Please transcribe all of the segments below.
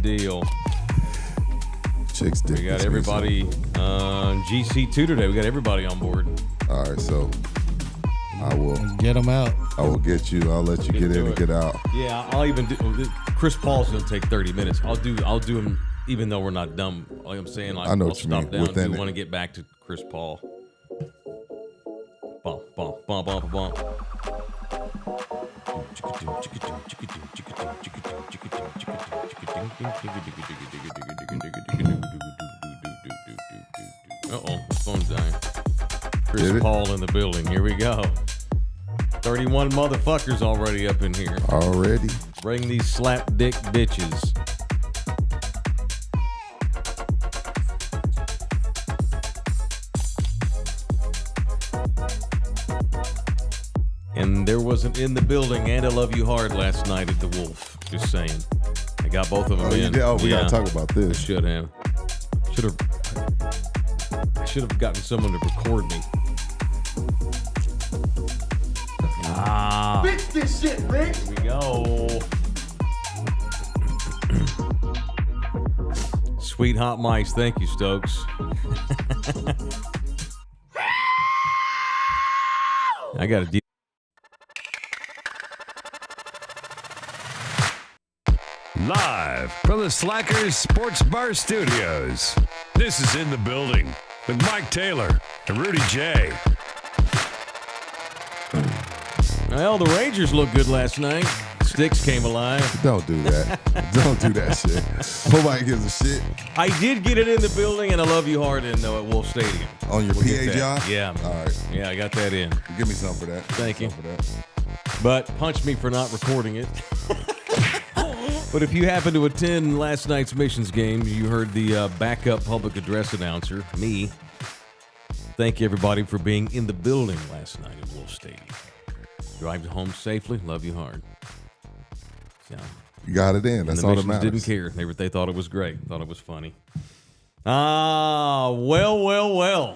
deal. Chicks dip. We got everybody on GC2 today. We got everybody on board. All right, so I will get them out. I will get you. I'll let you get in and get out. Yeah, I'll even do. Chris Paul's gonna take 30 minutes. I'll do him even though we're not done. Like I'm saying, like I know I'll what you stop mean. down. We want to get back to Chris Paul. Bump, bump, bump, bump, bump. Uh-oh, phone's dying. Chris Paul in the building. Here we go. 31 motherfuckers already up in here. Already. Bring these slap dick bitches. And there was an In the Building and I Love You Hard last night at the Wolf. Just saying. I got both of them in. You did? Oh, we got to talk about this. Should have. I should have gotten someone to record me. Fix this shit, Rick. Here we go. Sweet hot mice. Thank you, Stokes. I got a Live from the Slackers Sports Bar Studios. This is In the Building with Mike Taylor and Rudy Jay. Well, the Rangers looked good last night. Sticks came alive. Don't do that. Don't do that shit. Nobody gives a shit. I did get it in the building, and I Love You Hard in, though, at Wolf Stadium. On your PA job? Yeah. All right. Yeah, I got that in. Give me some for that. Thank you. But punch me for not recording it. But if you happen to attend last night's Missions game, you heard the backup public address announcer, me. Thank you, everybody, for being in the building last night at Wolf Stadium. Drive home safely. Love you hard. So, you got it in. That's all that matters. Didn't care. They thought it was great. Thought it was funny. Well.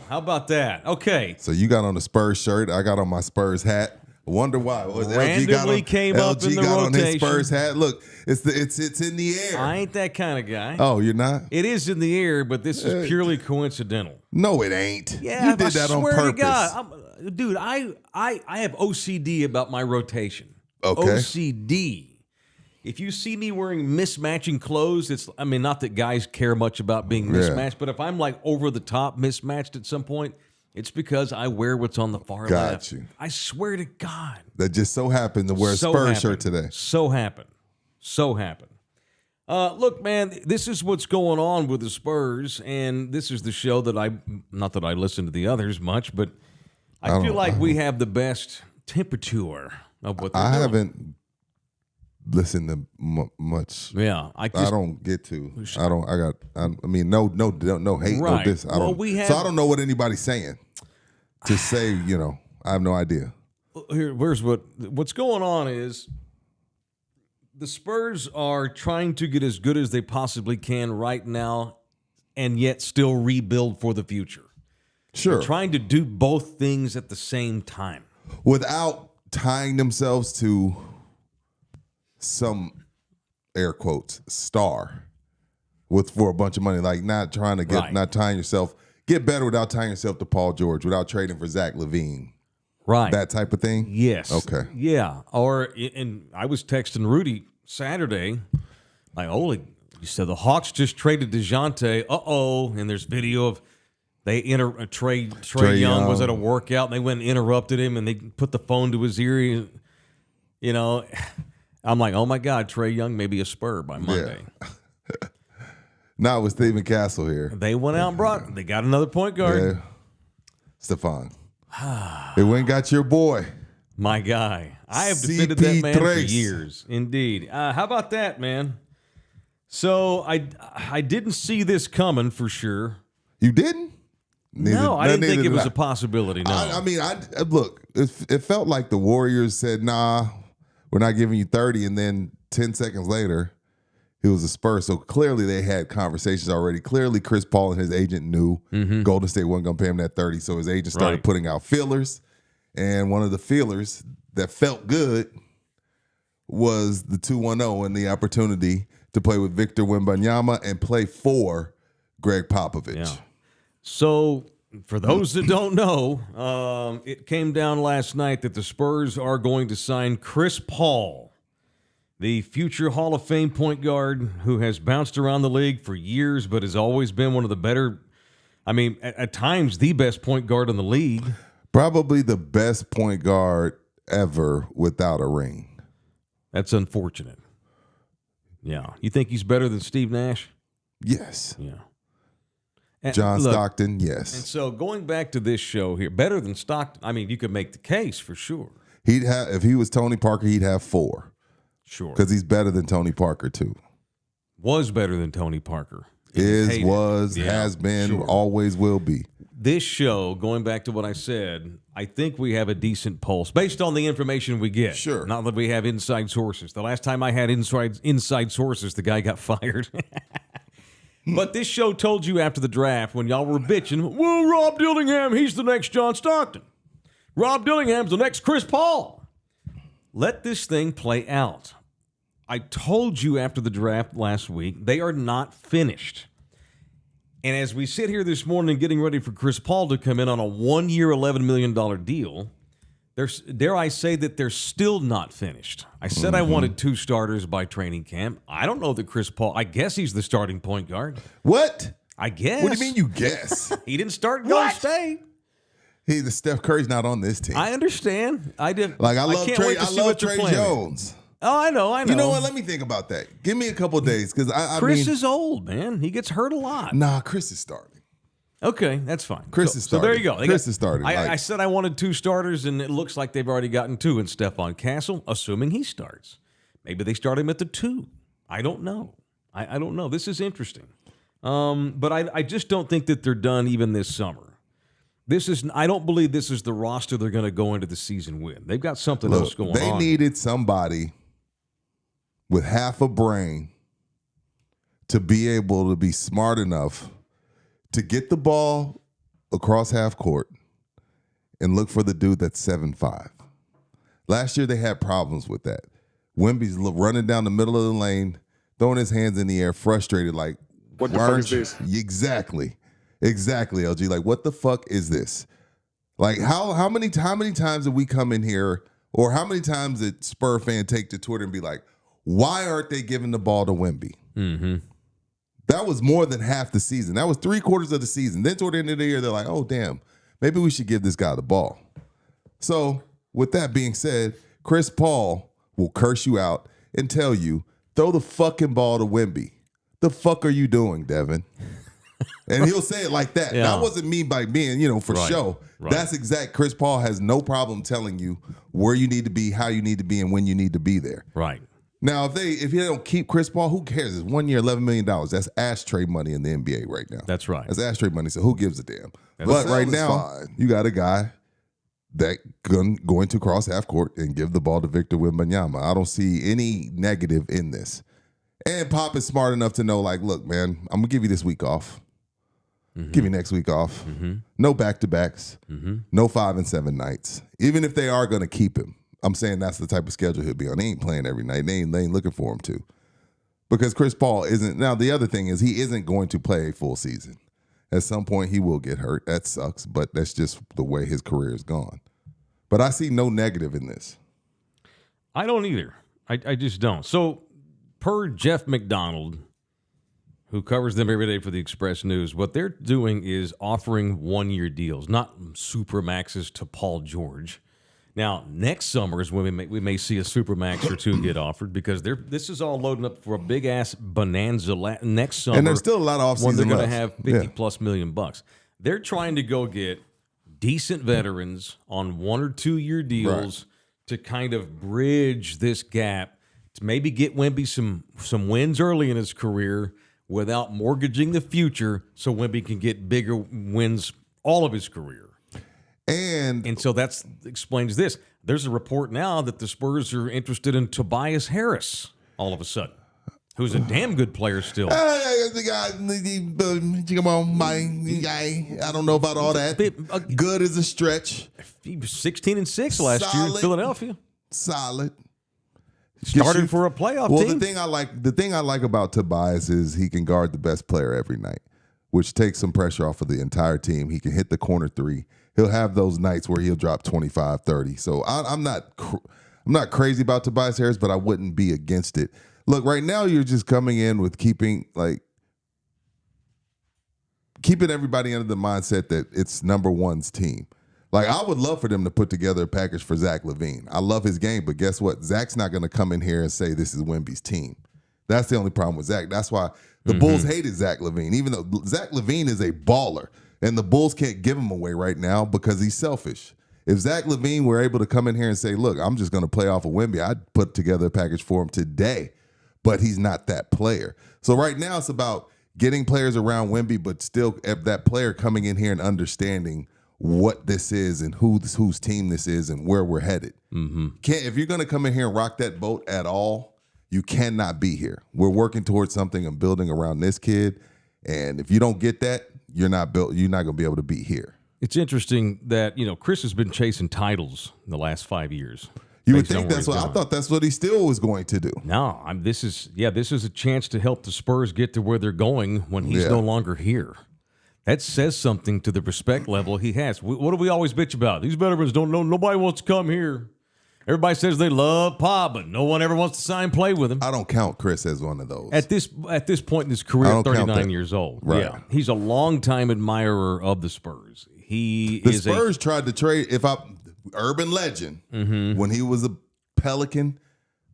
How about that? Okay. So you got on the Spurs shirt. I got on my Spurs hat. I wonder why. Randomly came up in the rotation. On his Spurs hat. Look, it's in the air. I ain't that kind of guy. Oh, you're not? It is in the air, but this is purely coincidental. No, it ain't. Yeah, you did that on purpose. To God, dude, I have OCD about my rotation. Okay. OCD. If you see me wearing mismatching clothes, not that guys care much about being mismatched, but if I'm like over the top mismatched at some point, it's because I wear what's on the far left. Got you. I swear to God. That just so happened to wear a Spurs shirt today. So happened. Look, man, this is what's going on with the Spurs, and this is the show that not that I listen to the others much, but I feel like we have the best temperature of what they're doing. I haven't listened to much. Yeah, I don't get to. No hate, no diss. So I don't know what anybody's saying. To say, I have no idea. Here's what's going on is the Spurs are trying to get as good as they possibly can right now, and yet still rebuild for the future. Sure, they're trying to do both things at the same time without tying themselves to some air quotes star for a bunch of money, like not trying to not tying yourself, get better without tying yourself to Paul George, without trading for Zach LaVine, right? That type of thing. Yes. Okay. Yeah. And I was texting Rudy Saturday, like, you said the Hawks just traded DeJounte. And there's video of Trey Young was at a workout and they went and interrupted him and they put the phone to his ear. I'm like, oh my God, Trey Young may be a Spur by Monday. Yeah. Not with Stephen Castle here. They went out and they got another point guard. Yeah. Stephon. They went and got your boy. My guy. I have defended that man for years. Indeed. How about that, man? So I didn't see this coming for sure. You didn't? No, I didn't think it was a possibility. No. Look, it felt like the Warriors said, nah, we're not giving you 30. And then 10 seconds later, it was a Spurs. So clearly they had conversations already. Clearly Chris Paul and his agent knew Golden State wasn't going to pay him that 30. So his agent started putting out feelers. And one of the feelers that felt good was the 2-1-0 and the opportunity to play with Victor Wembanyama and play for Greg Popovich. Yeah. So, for those that don't know, it came down last night that the Spurs are going to sign Chris Paul, the future Hall of Fame point guard who has bounced around the league for years but has always been one of the better, at times the best point guard in the league. Probably the best point guard ever without a ring. That's unfortunate. Yeah. You think he's better than Steve Nash? Yes. Yeah. And John look, Stockton, yes. And so going back to this show here, better than Stockton, you could make the case for sure. He'd have, if he was Tony Parker, he'd have 4. Sure. Because he's better than Tony Parker, too. Was better than Tony Parker. Has been, sure. Always will be. This show, going back to what I said, I think we have a decent pulse based on the information we get. Sure. Not that we have inside sources. The last time I had inside sources, the guy got fired. But this show told you after the draft when y'all were bitching, well, Rob Dillingham, he's the next John Stockton. Rob Dillingham's the next Chris Paul. Let this thing play out. I told you after the draft last week, they are not finished. And as we sit here this morning getting ready for Chris Paul to come in on a 1-year, $11 million deal, dare I say that they're still not finished. I said I wanted 2 starters by training camp. I don't know that Chris Paul, I guess he's the starting point guard. What? I guess. What do you mean you guess? He didn't start Golden State. The Steph Curry's not on this team. I understand. I did. I love can't Trey, wait to I see love what they're Trey planning. Jones. Oh, I know. You know what? Let me think about that. Give me a couple of days because Chris is old, man. He gets hurt a lot. Nah, Chris is starting. Okay, that's fine. Chris is starting. So there you go. Chris is starting. I said I wanted 2 starters, and it looks like they've already gotten 2 in Stephon Castle, assuming he starts. Maybe they start him at the 2. I don't know. I don't know. This is interesting. But I just don't think that they're done even this summer. I don't believe this is the roster they're going to go into the season with. They've got something else going on. They needed somebody with half a brain to be able to be smart enough to get the ball across half court and look for the dude that's 7'5". Last year they had problems with that. Wemby's running down the middle of the lane, throwing his hands in the air, frustrated, like, what the fuck is this? Exactly, LG. Like, what the fuck is this? Like, how many times have we come in here, or how many times did Spur fan take to Twitter and be like, why aren't they giving the ball to Wemby? Mm-hmm. That was more than half the season. That was 3/4 of the season. Then toward the end of the year, they're like, oh, damn, maybe we should give this guy the ball. So with that being said, Chris Paul will curse you out and tell you, throw the fucking ball to Wemby. The fuck are you doing, Devin? And he'll say it like that. Yeah. That wasn't me by being, for show. Right. That's exact. Chris Paul has no problem telling you where you need to be, how you need to be, and when you need to be there. Right. Now, if you don't keep Chris Paul, who cares? It's 1 year, $11 million. That's ashtray money in the NBA right now. That's right. That's ashtray money, so who gives a damn? That's but right now, you got a guy that going to cross half court and give the ball to Victor Wembanyama. I don't see any negative in this. And Pop is smart enough to know, like, look, man, I'm going to give you this week off. Mm-hmm. Give you next week off. Mm-hmm. No back-to-backs. Mm-hmm. No 5 and 7 nights. Even if they are going to keep him. I'm saying that's the type of schedule he'll be on. They ain't playing every night. They ain't looking for him to. Because Chris Paul isn't. Now, the other thing is he isn't going to play a full season. At some point, he will get hurt. That sucks, but that's just the way his career is gone. But I see no negative in this. I don't either. I just don't. So, per Jeff McDonald, who covers them every day for the Express News, what they're doing is offering 1-year deals, not super maxes to Paul George. Now, next summer is when we may see a supermax or 2 get offered because this is all loading up for a big ass bonanza next summer. And there's still a lot of offseason when they're going to left. have $50+ million. They're trying to go get decent veterans on 1 or 2 year deals to kind of bridge this gap to maybe get Wemby some wins early in his career without mortgaging the future, so Wemby can get bigger wins all of his career. And so that explains this. There's a report now that the Spurs are interested in Tobias Harris all of a sudden, who's a damn good player still. Come on, my guy. I don't know about all that. Good as a stretch. He was 16-6 last year in Philadelphia. Solid. Started for a playoff team. Well, the thing I like about Tobias is he can guard the best player every night, which takes some pressure off of the entire team. He can hit the corner three. He'll have those nights where he'll drop 25, 30. So I'm not crazy about Tobias Harris, but I wouldn't be against it. Look, right now you're just coming in with keeping everybody under the mindset that it's number one's team. Like, I would love for them to put together a package for Zach LaVine. I love his game, but guess what? Zach's not going to come in here and say this is Wemby's team. That's the only problem with Zach. That's why the Bulls hated Zach LaVine, even though Zach LaVine is a baller, and the Bulls can't give him away right now because he's selfish. If Zach LaVine were able to come in here and say, look, I'm just going to play off of Wemby, I'd put together a package for him today, but he's not that player. So right now it's about getting players around Wemby, but still that player coming in here and understanding what this is and whose team this is and where we're headed. If you're going to come in here and rock that boat at all, you cannot be here. We're working towards something and building around this kid, and if you don't get that, you're not going to be able to be here. It's interesting that Chris has been chasing titles in the last 5 years. You would think that's what I thought. That's what he still was going to do. No, this is a chance to help the Spurs get to where they're going when he's no longer here. That says something to the respect level he has. What do we always bitch about? These veterans don't know. Nobody wants to come here. Everybody says they love Pop, but no one ever wants to sign play with him. I don't count Chris as one of those. At this point in his career, 39 years old. Right. Yeah, he's a longtime admirer of the Spurs. The Spurs tried to trade. Urban legend, when he was a Pelican,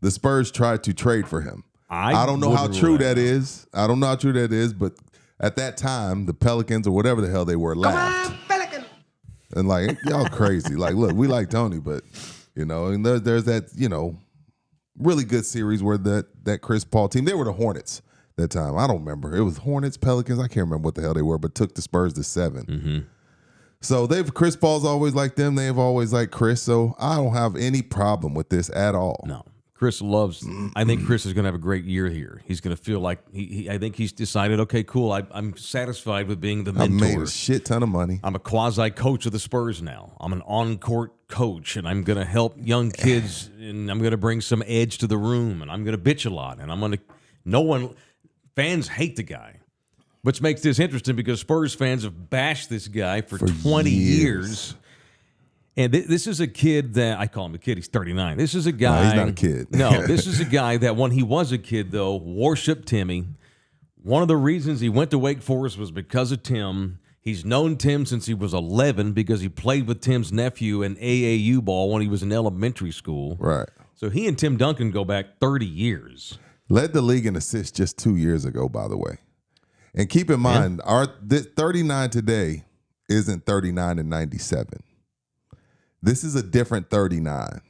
the Spurs tried to trade for him. I don't know how true that is. But at that time, the Pelicans or whatever the hell they were laughed. Pelican. And like, y'all crazy. Like, look, we like Tony, but and there's that, really good series where that Chris Paul team, they were the Hornets that time. I don't remember. It was Hornets, Pelicans. I can't remember what the hell they were, but took the Spurs to 7. So Chris Paul's always like them. They've always liked Chris. So I don't have any problem with this at all. No. I think Chris is going to have a great year here. He's going to feel like I think he's decided, okay, cool, I'm satisfied with being the mentor. I made a shit ton of money. I'm a quasi-coach of the Spurs now. I'm an on-court coach, and I'm going to help young kids, and I'm going to bring some edge to the room, and I'm going to bitch a lot, and fans hate the guy, which makes this interesting because Spurs fans have bashed this guy for 20 years. And this is a kid that, I call him a kid, he's 39. This is a guy. No, he's not a kid. No, this is a guy that when he was a kid, though, worshiped Timmy. One of the reasons he went to Wake Forest was because of Tim. He's known Tim since he was 11 because he played with Tim's nephew in AAU ball when he was in elementary school. Right. So he and Tim Duncan go back 30 years. Led the league in assists just 2 years ago, by the way. And keep in mind, our 39 today isn't 39 and 97. This is a different 39.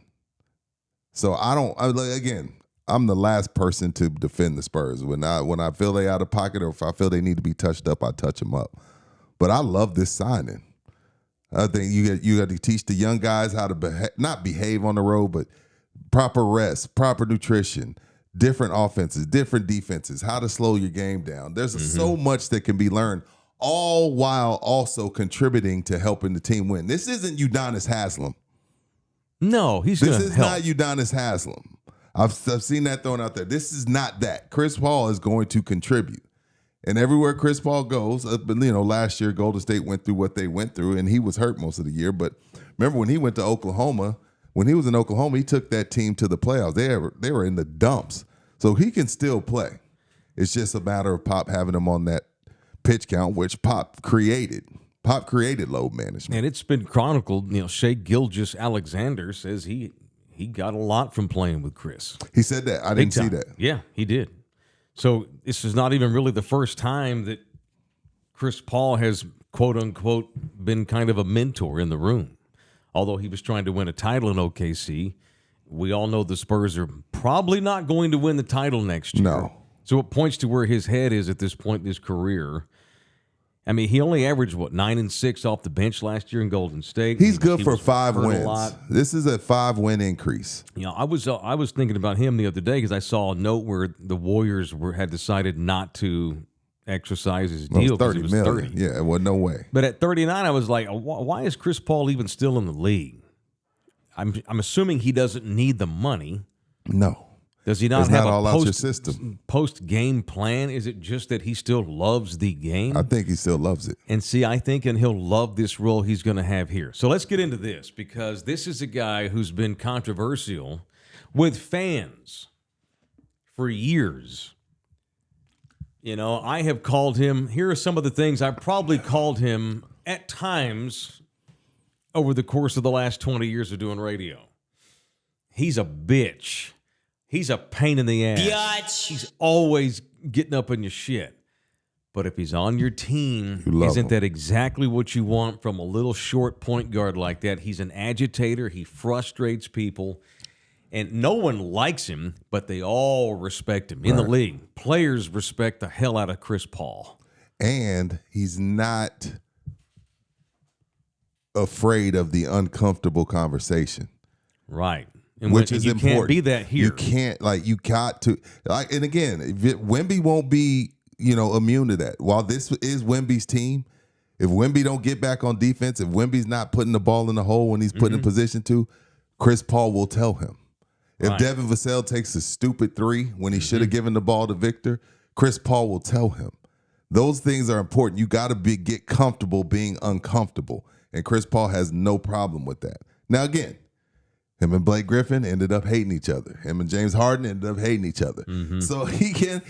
So I'm the last person to defend the Spurs. When I feel they out of pocket or if I feel they need to be touched up, I touch them up. But I love this signing. I think you got to teach the young guys how to not behave on the road, but proper rest, proper nutrition, different offenses, different defenses, how to slow your game down. There's so much that can be learned, all while also contributing to helping the team win. This isn't Udonis Haslem. No, he's going to help. This is not Udonis Haslem. I've seen that thrown out there. This is not that. Chris Paul is going to contribute. And everywhere Chris Paul goes, last year Golden State went through what they went through, and he was hurt most of the year. But remember when he went to Oklahoma, when he was in Oklahoma, he took that team to the playoffs. They were in the dumps. So he can still play. It's just a matter of Pop having him on that pitch count, which Pop created. Pop created load management. And it's been chronicled, Shai Gilgeous-Alexander says he got a lot from playing with Chris. He said that. I didn't see that. Yeah, he did. So this is not even really the first time that Chris Paul has, quote unquote, been kind of a mentor in the room. Although he was trying to win a title in OKC, we all know the Spurs are probably not going to win the title next year. No. So it points to where his head is at this point in his career. I mean, he only averaged, 9 and 6 off the bench last year in Golden State. He's good for 5 wins. This is a 5-win increase. I was thinking about him the other day because I saw a note where the Warriors had decided not to exercise his deal because he was 30. Yeah, well, no way. But at 39, I was like, why is Chris Paul even still in the league? I'm assuming he doesn't need the money. No. Does he not It's have not a all out your system. post-game plan? Is it just that he still loves the game? I think he still loves it. And see, I think, and he'll love this role he's going to have here. So let's get into this, because this is a guy who's been controversial with fans for years. You know, I have called him, here are some of the things I've probably called him at times over the course of the last 20 years of doing radio. He's a bitch. He's a pain in the ass. Biatch. He's always getting up in your shit. But if he's on your team, love isn't him. that exactly what you want from a little short point guard like that? He's an agitator. He frustrates people. And no one likes him, but they all respect him in the league. Players respect the hell out of Chris Paul. And he's not afraid of the uncomfortable conversation. Right. And Which is you important. Can't be that here. You can't, you got to, and again, Wemby won't be, immune to that. While this is Wemby's team, if Wemby don't get back on defense, if Wemby's not putting the ball in the hole when he's put in position to, Chris Paul will tell him. If Devin Vassell takes a stupid three when he should have given the ball to Victor, Chris Paul will tell him. Those things are important. You got to get comfortable being uncomfortable, and Chris Paul has no problem with that. Now, again, him and Blake Griffin ended up hating each other. Him and James Harden ended up hating each other. So he can,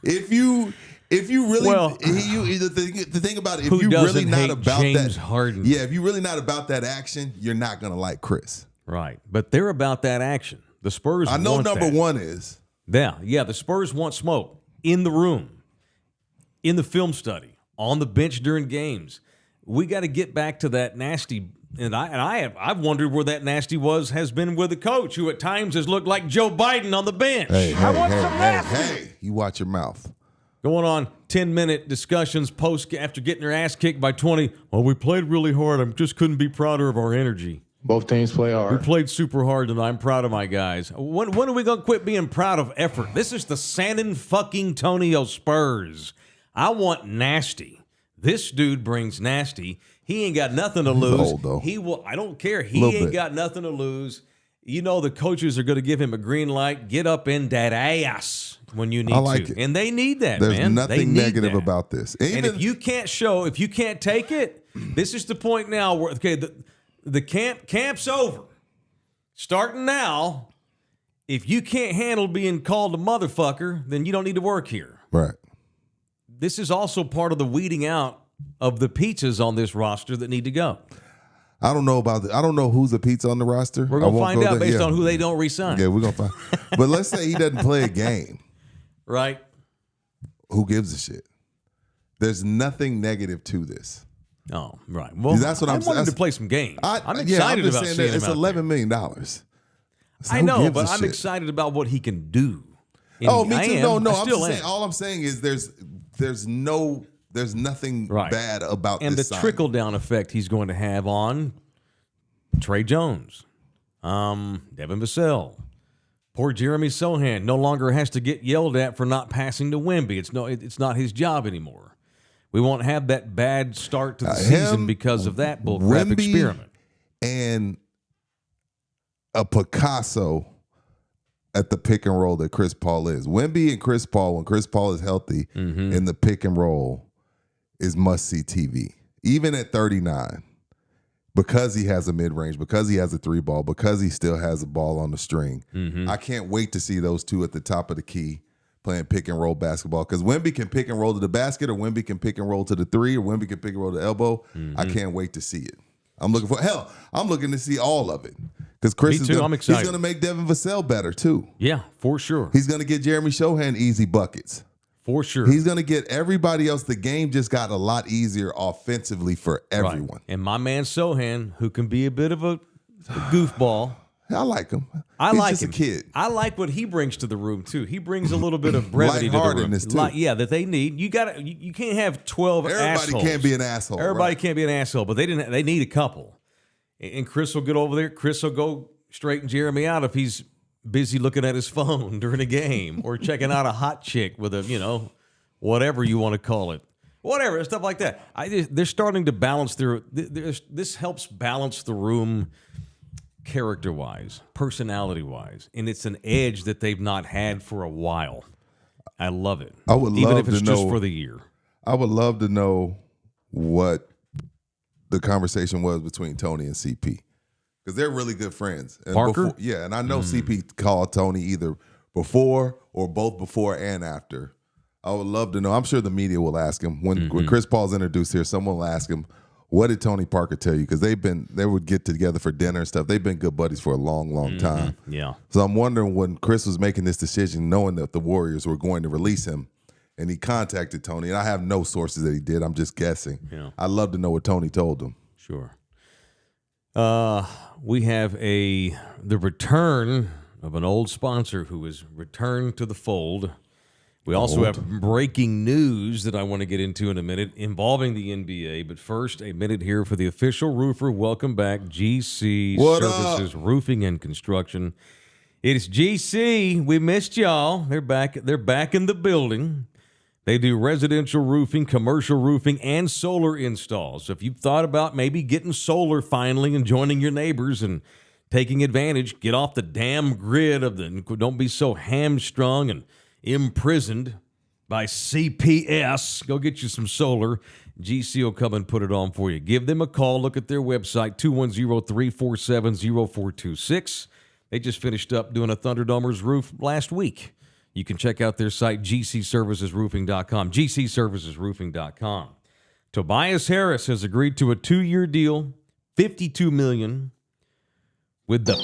if you really, the thing about it, if Who you doesn't really not hate about James that, Harden? yeah, if you're really not about that action, you're not gonna like Chris. Right. But they're about that action. The Spurs I know want number that. one is. Yeah, the Spurs want smoke in the room, in the film study, on the bench during games. We got to get back to that nasty. And I've wondered where that nasty has been with a coach who at times has looked like Joe Biden on the bench. Hey, you watch your mouth. Going on 10-minute discussions after getting their ass kicked by 20. Well, we played really hard. I just couldn't be prouder of our energy. Both teams play We hard. played super hard, and I'm proud of my guys. When are we going to quit being proud of effort? This is the San Antonio Spurs. I want nasty. This dude brings nasty. He ain't got nothing to lose. Old, though. He will. I don't care. He Little ain't bit. got nothing to lose. You know the coaches are going to give him a green light. Get up in that ass when you need I like to, it. and they need that. There's man. They nothing need negative that. about this. And if you can't take it, this is the point now where the camp's over. Starting now, if you can't handle being called a motherfucker, then you don't need to work here. Right. This is also part of the weeding out of the pizzas on this roster that need to go. I don't know who's a pizza on the roster. We're going to find out based Yeah. on who they don't re-sign. Yeah, we're going to find. But let's say he doesn't play a game. Right? Who gives a shit? There's nothing negative to this. Oh, right. Well, That's what I I'm want him saying. to play some games. I'm I'm excited just about saying seeing that him it's out $11 there. million. So I who know, gives but a I'm shit? excited about what he can do. And Oh, me I too. am. No, I I'm still just am. saying. All I'm saying is there's nothing Right. bad about And this the signing. trickle-down effect he's going to have on Trey Jones, Devin Vassell. Poor Jeremy Sohan no longer has to get yelled at for not passing to Wemby. It's not his job anymore. We won't have that bad start to the season because of that bullcrap Wemby experiment. And a Picasso at the pick and roll that Chris Paul is. Wemby and Chris Paul, when Chris Paul is healthy in the pick and roll, is must-see TV. Even at 39, because he has a mid-range, because he has a three ball, because he still has a ball on the string. I can't wait to see those two at the top of the key playing pick and roll basketball, because Wemby can pick and roll to the basket, or Wemby can pick and roll to the three, or Wemby can pick and roll to the elbow. I can't wait to see it. I'm looking to see all of it. Because Chris Me too, I'm excited. He's going to make Devin Vassell better too. Yeah, for sure. He's going to get Jeremy Sohan easy buckets. For sure. He's going to get everybody else. The game just got a lot easier offensively for everyone. Right. And my man Sohan, who can be a bit of a goofball. I like him. I He's like just him. a kid. I like what he brings to the room too. He brings a little bit of brevity to the room. Lightheartedness, too. Yeah, that they need. You can't have 12 Everybody assholes. can't be an asshole. Everybody right. can't be an asshole, but they need a couple. And Chris will get over there. Chris will go straighten Jeremy out if he's busy looking at his phone during a game or checking out a hot chick with a, whatever you want to call it. Whatever, stuff like that. They're starting to balance this helps balance the room character-wise, personality-wise, and it's an edge that they've not had for a while. I love it. I would even love if it's to just know, for the year. I would love to know what the conversation was between Tony and CP, because they're really good friends. And Parker? and I know CP called Tony either before or both before and after. I would love to know. I'm sure the media will ask him when Chris Paul's introduced here. Someone will ask him, "What did Tony Parker tell you?" Because they would get together for dinner and stuff. They've been good buddies for a long, long time. Yeah. So I'm wondering when Chris was making this decision, knowing that the Warriors were going to release him, and he contacted Tony. And I have no sources that he did. I'm just guessing. Yeah. I'd love to know what Tony told him. Sure. We have the return of an old sponsor who has returned to the fold. We also have breaking news that I want to get into in a minute involving the NBA. But first, a minute here for the official roofer. Welcome back, GC Services Roofing and Construction. It is GC. We missed y'all. They're back. They're back in the building. They do residential roofing, commercial roofing, and solar installs. So if you've thought about maybe getting solar finally and joining your neighbors and taking advantage, get off the damn grid don't be so hamstrung and imprisoned by CPS. Go get you some solar. GC will come and put it on for you. Give them a call. Look at their website, 210-347-0426. They just finished up doing a Thunderdomer's roof last week. You can check out their site, gcservicesroofing.com, gcservicesroofing.com. Tobias Harris has agreed to a 2-year deal, $52 million, with the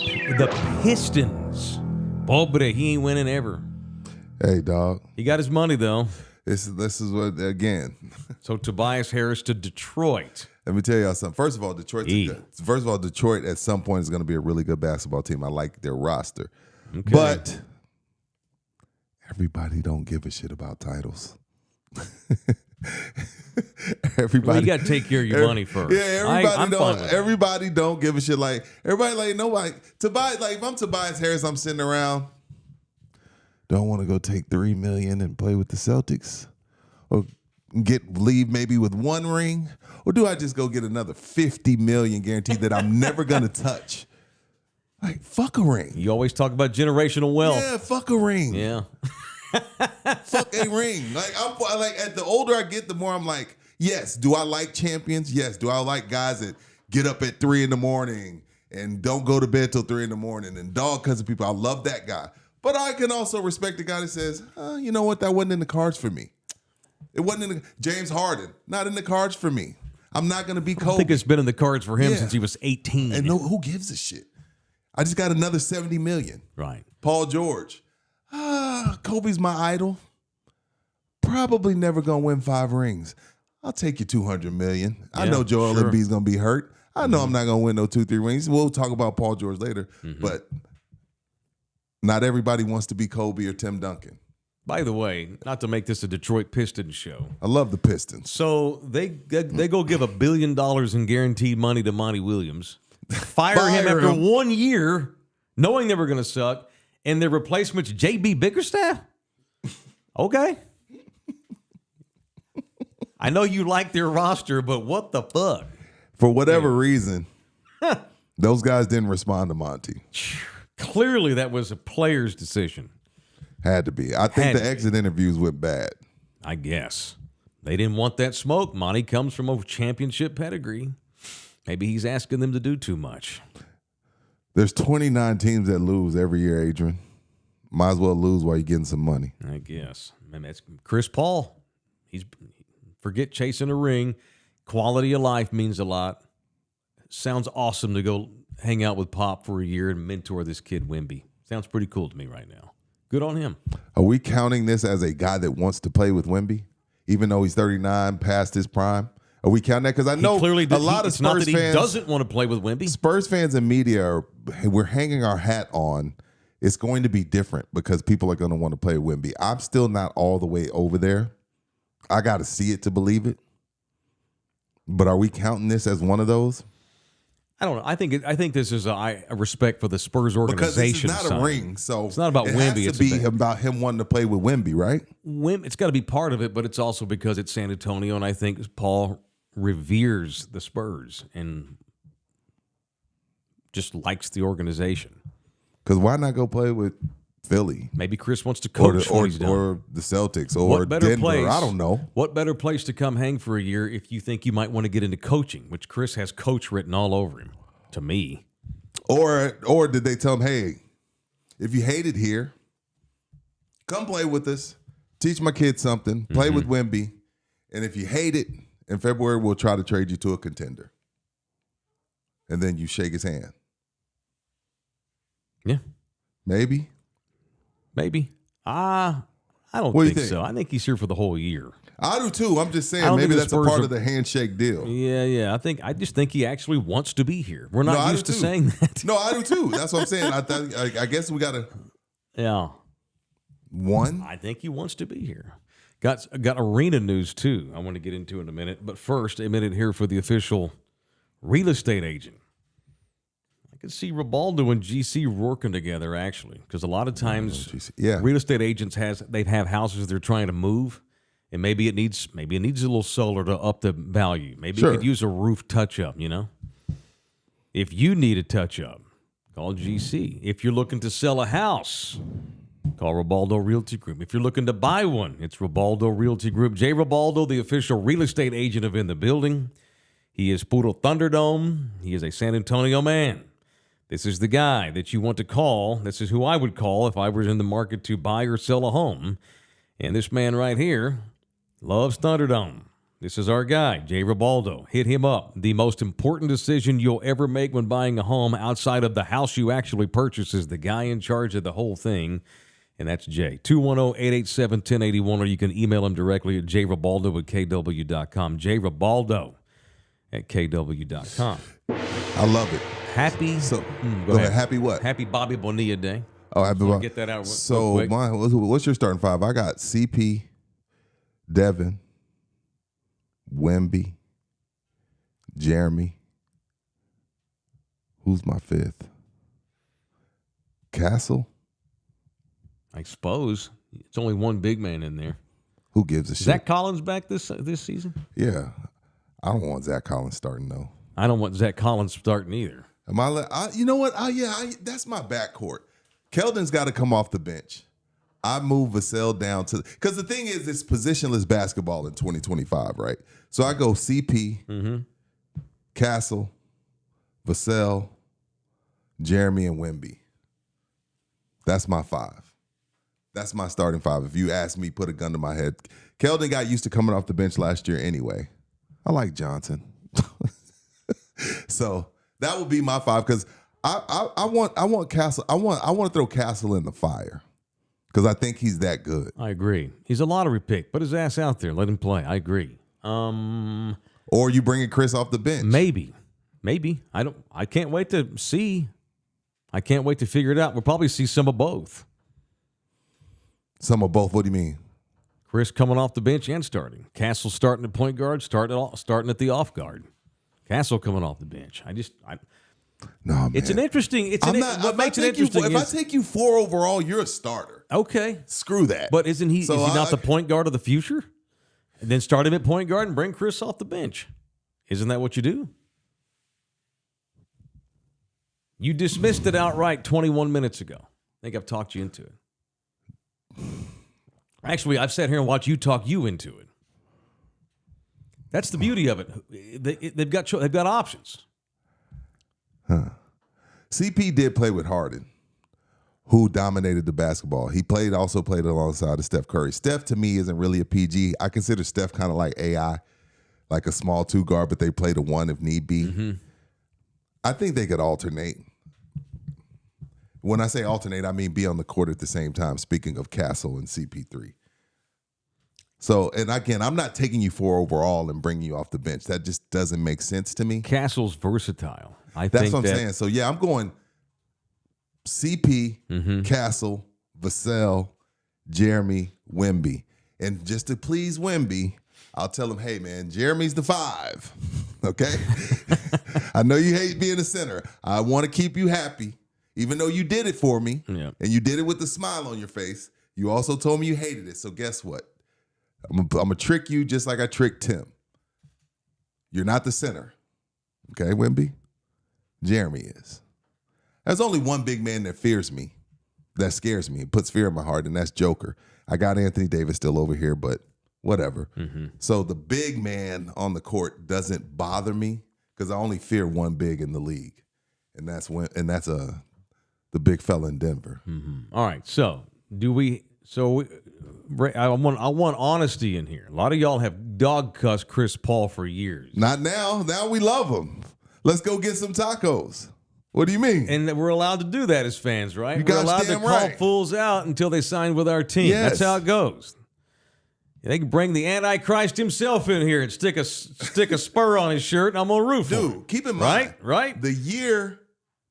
Pistons. Pobre, he ain't winning ever. Hey, dog. He got his money, though. This is what, again. So Tobias Harris to Detroit. Let me tell y'all something. First of all, Detroit at some point is going to be a really good basketball team. I like their roster. Okay. But everybody don't give a shit about titles. Everybody, well, you got to take care of your money first. Yeah, everybody don't give a shit. Like everybody, like nobody. Tobias, like if I'm Tobias Harris, I'm sitting around. Don't want to go take $3 million and play with the Celtics, or leave maybe with 1 ring, or do I just go get another $50 million guaranteed that I'm never gonna touch? Like fuck a ring. You always talk about generational wealth. Yeah, fuck a ring. Yeah. Fuck a ring. Like I'm like, at the older I get, the more I'm like, yes. Do I like champions? Yes. Do I like guys that get up at 3 a.m. and don't go to bed till 3 a.m. and dog cussing people? I love that guy. But I can also respect the guy that says, you know what, that wasn't in the cards for me. It wasn't in the James Harden, not in the cards for me. I'm not gonna be Kobe. I think it's been in the cards for him since he was 18. And who gives a shit? I just got another $70 million. Right. Paul George. Kobe's my idol. Probably never gonna win 5 rings. I'll take you $200 million. Yeah, I know Joel sure. Embiid's gonna be hurt. I know I'm not gonna win no 2-3 rings. We'll talk about Paul George later, but not everybody wants to be Kobe or Tim Duncan. By the way, not to make this a Detroit Pistons show. I love the Pistons. So they go give $1 billion in guaranteed money to Monty Williams, fire him after 1 year, knowing they were going to suck, and their replacement's J.B. Bickerstaff? Okay. I know you like their roster, but what the fuck? For whatever reason, those guys didn't respond to Monty. Clearly, that was a player's decision. Had to be. I think the exit interviews went bad. I guess. They didn't want that smoke. Monty comes from a championship pedigree. Maybe he's asking them to do too much. There's 29 teams that lose every year, Adrian. Might as well lose while you're getting some money. I guess. And that's Chris Paul. Forget chasing a ring. Quality of life means a lot. Sounds awesome to go hang out with Pop for a year and mentor this kid, Wemby. Sounds pretty cool to me right now. Good on him. Are we counting this as a guy that wants to play with Wemby, even though he's 39, past his prime? Are we counting that? Because I know a lot of Spurs fans. He doesn't want to play with Wemby. Spurs fans and media we're hanging our hat on. It's going to be different because people are going to want to play with Wemby. I'm still not all the way over there. I got to see it to believe it. But are we counting this as one of those? I don't know. I think this is a respect for the Spurs organization. Because it's not a ring, so it's not about Wemby. It has to be about him wanting to play with Wemby, right? It's got to be part of it, but it's also because it's San Antonio, and I think Paul reveres the Spurs and just likes the organization. Because why not go play with Philly? Maybe Chris wants to coach or done. the Celtics or Denver. I don't know. What better place to come hang for a year if you think you might want to get into coaching, which Chris has coach written all over him, to me. Or did they tell him, hey, if you hate it here, come play with us, teach my kids something, play with Wemby, and if you hate it, in February we'll try to trade you to a contender. And then you shake his hand. Yeah. Maybe. I don't What do you think think? so. I think he's here for the whole year. I do too. I'm just I saying don't maybe think the that's a Spurs part are- of the handshake deal. Yeah. I just think he actually wants to be here. We're No, not I used do to too. saying that. No, I do too. That's what I'm saying. I guess we got to Yeah. one. I think he wants to be here. Got arena news too. I want to get into in a minute, but first, a minute here for the official real estate agent. I could see Ribaldo and GC working together actually, because a lot of times, real estate agents they have houses they're trying to move, and maybe it needs a little solar to up the value. Maybe Sure. it could use a roof touch up. If you need a touch up, call GC. If you're looking to sell a house, call Ribaldo Realty Group. If you're looking to buy one, it's Ribaldo Realty Group. Jay Ribaldo, the official real estate agent of In the Building. He is Poodle Thunderdome. He is a San Antonio man. This is the guy that you want to call. This is who I would call if I was in the market to buy or sell a home. And this man right here loves Thunderdome. This is our guy, Jay Ribaldo. Hit him up. The most important decision you'll ever make when buying a home outside of the house you actually purchase is the guy in charge of the whole thing. And that's Jay. 210-887-1081, or you can email him directly at jribaldo@kw.com. jribaldo@kw.com. I love it. Happy. So go ahead. Happy what? Happy Bobby Bonilla Day. Oh, happy. Wanna get that out real So quick? what's your starting five? I got CP, Devin, Wemby, Jeremy. Who's my fifth? Castle. I suppose it's only one big man in there. Who gives a shit? Zach Collins back this season? Yeah, I don't want Zach Collins starting though. I don't want Zach Collins starting either. Am you know what? That's my backcourt. Keldon's got to come off the bench. I move Vassell down to because the thing is, it's positionless basketball in 2025, right? So I go CP, Castle, Vassell, Jeremy, and Wemby. That's my five. That's my starting five. If you ask me, put a gun to my head. Keldon got used to coming off the bench last year anyway. I like Johnson. So that would be my five because I want Castle. I want to throw Castle in the fire because I think he's that good. I agree. He's a lottery pick. Put his ass out there. Let him play. I agree. Or you bringing Chris off the bench? Maybe. I can't wait to see. I can't wait to figure it out. We'll probably see some of both. Some of both. What do you mean? Chris coming off the bench and starting. Castle starting at point guard, starting at the off guard. Castle coming off the bench. No, man. It's an interesting. What makes it interesting if I take you 4 overall, you're a starter. Okay. Screw that. But is he not the point guard of the future? And then start him at point guard and bring Chris off the bench. Isn't that what you do? You dismissed it outright 21 minutes ago. I think I've talked you into it. Actually, I've sat here and watched you talk you into it. That's the beauty of it. They've got options. CP did play with Harden, who dominated the basketball. He also played alongside of Steph Curry. Steph, to me, isn't really a PG. I consider Steph kind of like AI, like a small 2 guard, but they play the 1 if need be. Mm-hmm. I think they could alternate. When I say alternate, I mean be on the court at the same time, speaking of Castle and CP3. So, and again, I'm not taking you 4 overall and bringing you off the bench. That just doesn't make sense to me. Castle's versatile. That's what I'm saying. So, yeah, I'm going CP, Castle, Vassell, Jeremy, Wemby. And just to please Wemby, I'll tell him, hey, man, Jeremy's the 5, okay? I know you hate being a center. I want to keep you happy, even though you did it for me, and you did it with a smile on your face. You also told me you hated it, so guess what? I'm going to trick you just like I tricked Tim. You're not the center, okay, Wemby? Jeremy is. There's only one big man that fears me, that scares me, it puts fear in my heart, and that's Joker. I got Anthony Davis still over here, but whatever. Mm-hmm. So the big man on the court doesn't bother me because I only fear one big in the league, and that's the big fella in Denver. Mm-hmm. All right, so I want honesty in here. A lot of y'all have dog cussed Chris Paul for years. Not now. Now we love him. Let's go get some tacos. What do you mean? And we're allowed to do that as fans, right? We're allowed to call fools out until they sign with our team. Yes. That's how it goes. They can bring the Antichrist himself in here and stick a spur on his shirt, and I'm gonna root for him. Dude, keep in mind, right? The year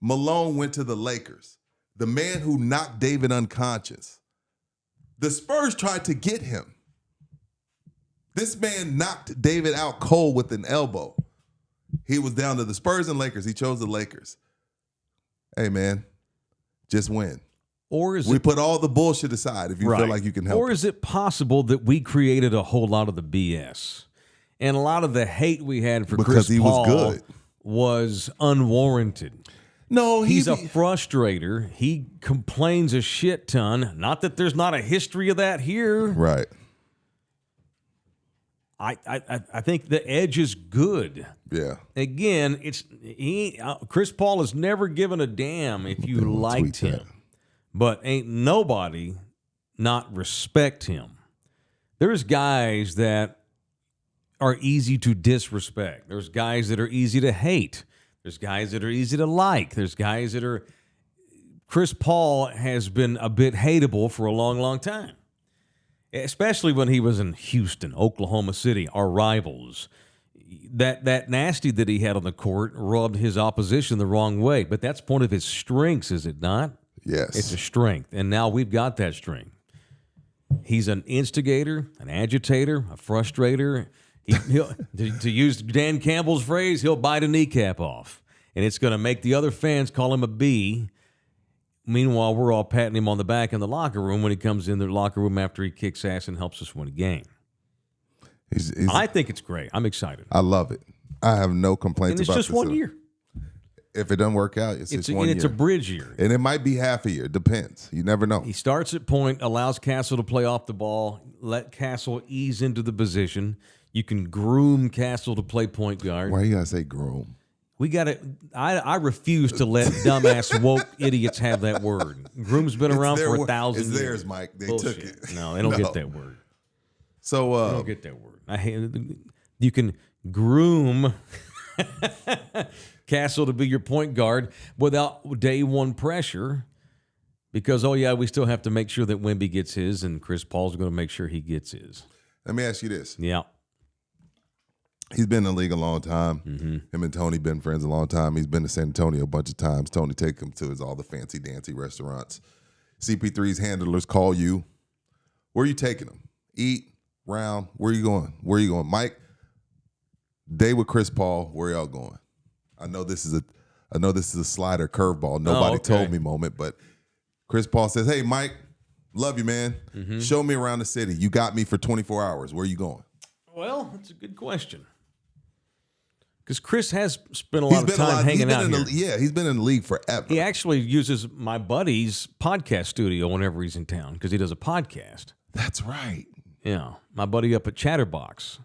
Malone went to the Lakers, the man who knocked David unconscious, the Spurs tried to get him. This man knocked David out cold with an elbow. He was down to the Spurs and Lakers. He chose the Lakers. Hey, man, just win. Or is we put all the bullshit aside if you feel like you can help. Or is it possible that we created a whole lot of the BS? And a lot of the hate we had for Chris Paul was unwarranted. No, he's a frustrator. He complains a shit ton. Not that there's not a history of that here. Right. I think the edge is good. Yeah. Again, Chris Paul has never given a damn if you liked him. But ain't nobody not respect him. There's guys that are easy to disrespect. There's guys that are easy to hate. There's guys that are easy to like. There's guys that are... Chris Paul has been a bit hateable for a long, long time. Especially when he was in Houston, Oklahoma City, our rivals. That nasty that he had on the court rubbed his opposition the wrong way. But that's one of his strengths, is it not? Yes. It's a strength. And now we've got that strength. He's an instigator, an agitator, a frustrator. To use Dan Campbell's phrase, he'll bite a kneecap off. And it's going to make the other fans call him a B. Meanwhile, we're all patting him on the back in the locker room when he comes in the locker room after he kicks ass and helps us win a game. I think it's great. I'm excited. I love it. I have no complaints about this. And it's just 1 year. If it doesn't work out, it's 1 year. It's a bridge year. And it might be half a year. Depends. You never know. He starts at point, allows Castle to play off the ball, let Castle ease into the position. You can groom Castle to play point guard. Why you gotta say groom? We got to. I refuse to let dumbass woke idiots have that word. Groom's been around for 1,000 years. It's theirs, Mike. They took it. No, they don't get that word. So they don't get that word. You can groom Castle to be your point guard without day one pressure, because we still have to make sure that Wemby gets his, and Chris Paul's going to make sure he gets his. Let me ask you this. Yeah. He's been in the league a long time. Mm-hmm. Him and Tony been friends a long time. He's been to San Antonio a bunch of times. Tony take him to all the fancy dancy restaurants. CP3's handlers call you. Where are you taking him? Eat, round. Where are you going? Where are you going? Mike, day with Chris Paul. Where y'all going? I know this is a slider curveball. Nobody told me moment, but Chris Paul says, "Hey, Mike, love you, man. Mm-hmm. Show me around the city. You got me for 24 hours. Where are you going?" Well, that's a good question. Because Chris has spent a lot of time hanging out here. He's been in the league forever. He actually uses my buddy's podcast studio whenever he's in town because he does a podcast. That's right. Yeah, my buddy up at Chatterbox.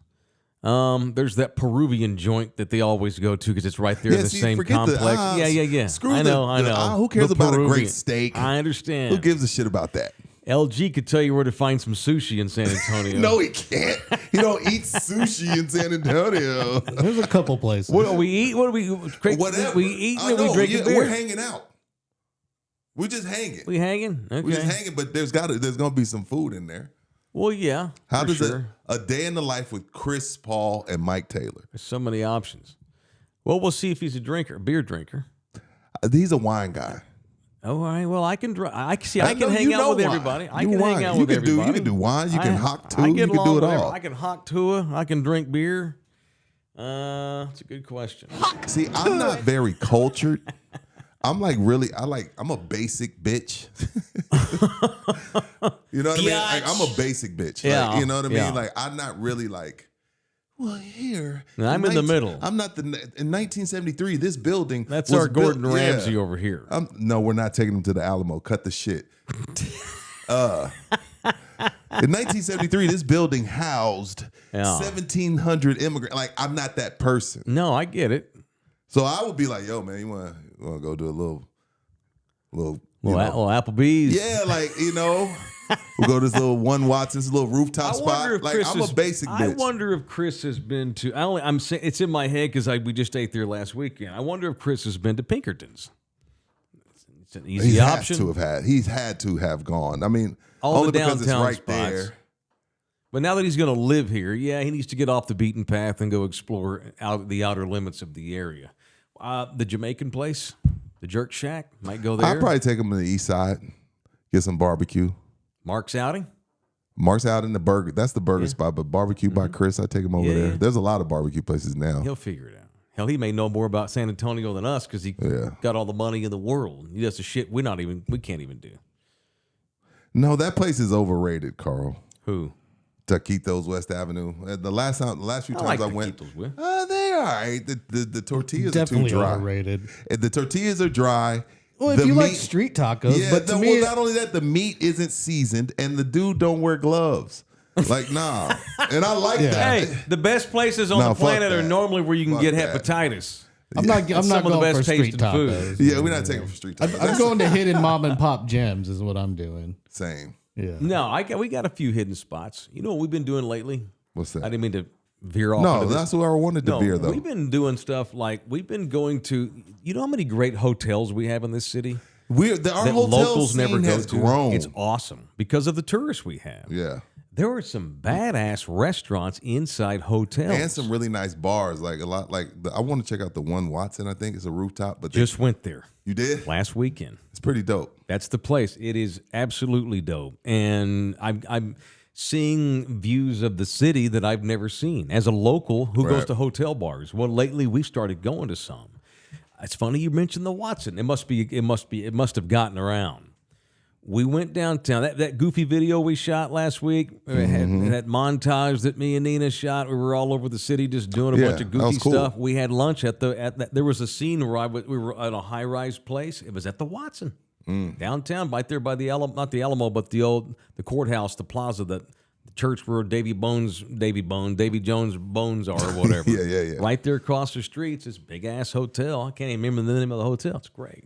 There's that Peruvian joint that they always go to because it's right there in the same complex. Yeah. Screw I know. Who cares about a great steak? I understand. Who gives a shit about that? LG could tell you where to find some sushi in San Antonio. No, he can't. He don't eat sushi in San Antonio. There's a couple places. What do we eat? Whatever. We eat and we drink beer. We're hanging out. We're just hanging. We hanging? Okay. We're just hanging, but there's gonna be some food in there. Well, yeah. How does a day in the life with Chris Paul and Mike Taylor? There's so many options. Well, we'll see if he's a beer drinker. He's a wine guy. Oh, all right. Well, I can hang out with everybody. I can hang out with everybody. You can do wine. You can hock too. You can do it all. I can hock to I can drink beer. It's a good question. See, I'm not very cultured. I'm a basic bitch. You know what I mean? Like, I'm a basic bitch. Yeah. Like, you know what I mean? Yeah. Like, I'm not really like, Well, here. I'm in the middle. I'm not in 1973, this building. That's was our Gordon built, Ramsay over here. No, we're not taking him to the Alamo. Cut the shit. In 1973, this building housed 1,700 immigrants. Like, I'm not that person. No, I get it. So I would be like, yo, man, you want to go do a little Applebee's. Yeah, like, we'll go to this little One Watson's little rooftop spot. Like, I'm a basic bitch. I wonder if Chris has been to. I'm saying it's in my head because we just ate there last weekend. I wonder if Chris has been to Pinkerton's. It's an easy option. He's had to have gone. I mean, all only the because downtown it's right spots. there. But now that he's going to live here, he needs to get off the beaten path and go explore out the outer limits of the area. The Jamaican place, the Jerk Shack, might go there. I'd probably take him to the east side, get some barbecue. Mark's outing? Mark's out in the burger. That's the burger spot, but barbecue by Chris, I take him over there. There's a lot of barbecue places now. He'll figure it out. Hell, he may know more about San Antonio than us because he got all the money in the world. He does the shit we can't even do. No, that place is overrated, Carl. Who? Taquitos West Avenue. The last few times I went, they are right. The tortillas definitely are too dry. Overrated. The tortillas are dry. Well, if you like street tacos, but to me, not only that, the meat isn't seasoned, and the dude don't wear gloves. Like, nah. And I like that. Hey, the best places on the planet are normally where you can get hepatitis. I'm not going for street tacos. Food. Yeah, we're not taking for street tacos. I'm going to hidden mom and pop gems is what I'm doing. Same. Yeah. No, we got a few hidden spots. You know what we've been doing lately? What's that? I didn't mean to veer off. No, that's where I wanted to veer, though. We've been doing stuff like we've been going to. You know how many great hotels we have in this city? Our hotel scene has grown. It's awesome because of the tourists we have. Yeah. There are some badass restaurants inside hotels. And some really nice bars. Like a lot, I want to check out the One Watson, I think. It's a rooftop. But just went there. You did? Last weekend. It's pretty dope. That's the place. It is absolutely dope. And I'm seeing views of the city that I've never seen. As a local who goes to hotel bars. Well, lately we've started going to some. It's funny you mentioned the Watson. It must have gotten around. We went downtown. That goofy video we shot last week, had that montage that me and Nina shot. We were all over the city just doing a bunch of goofy stuff. We had lunch at there was a scene where we were at a high-rise place. It was at the Watson downtown, right there by the Alamo, not the Alamo, but the courthouse, the plaza, the church where Davy Jones' bones are, or whatever. Yeah. Right there across the street, it's this big ass hotel. I can't even remember the name of the hotel. It's great.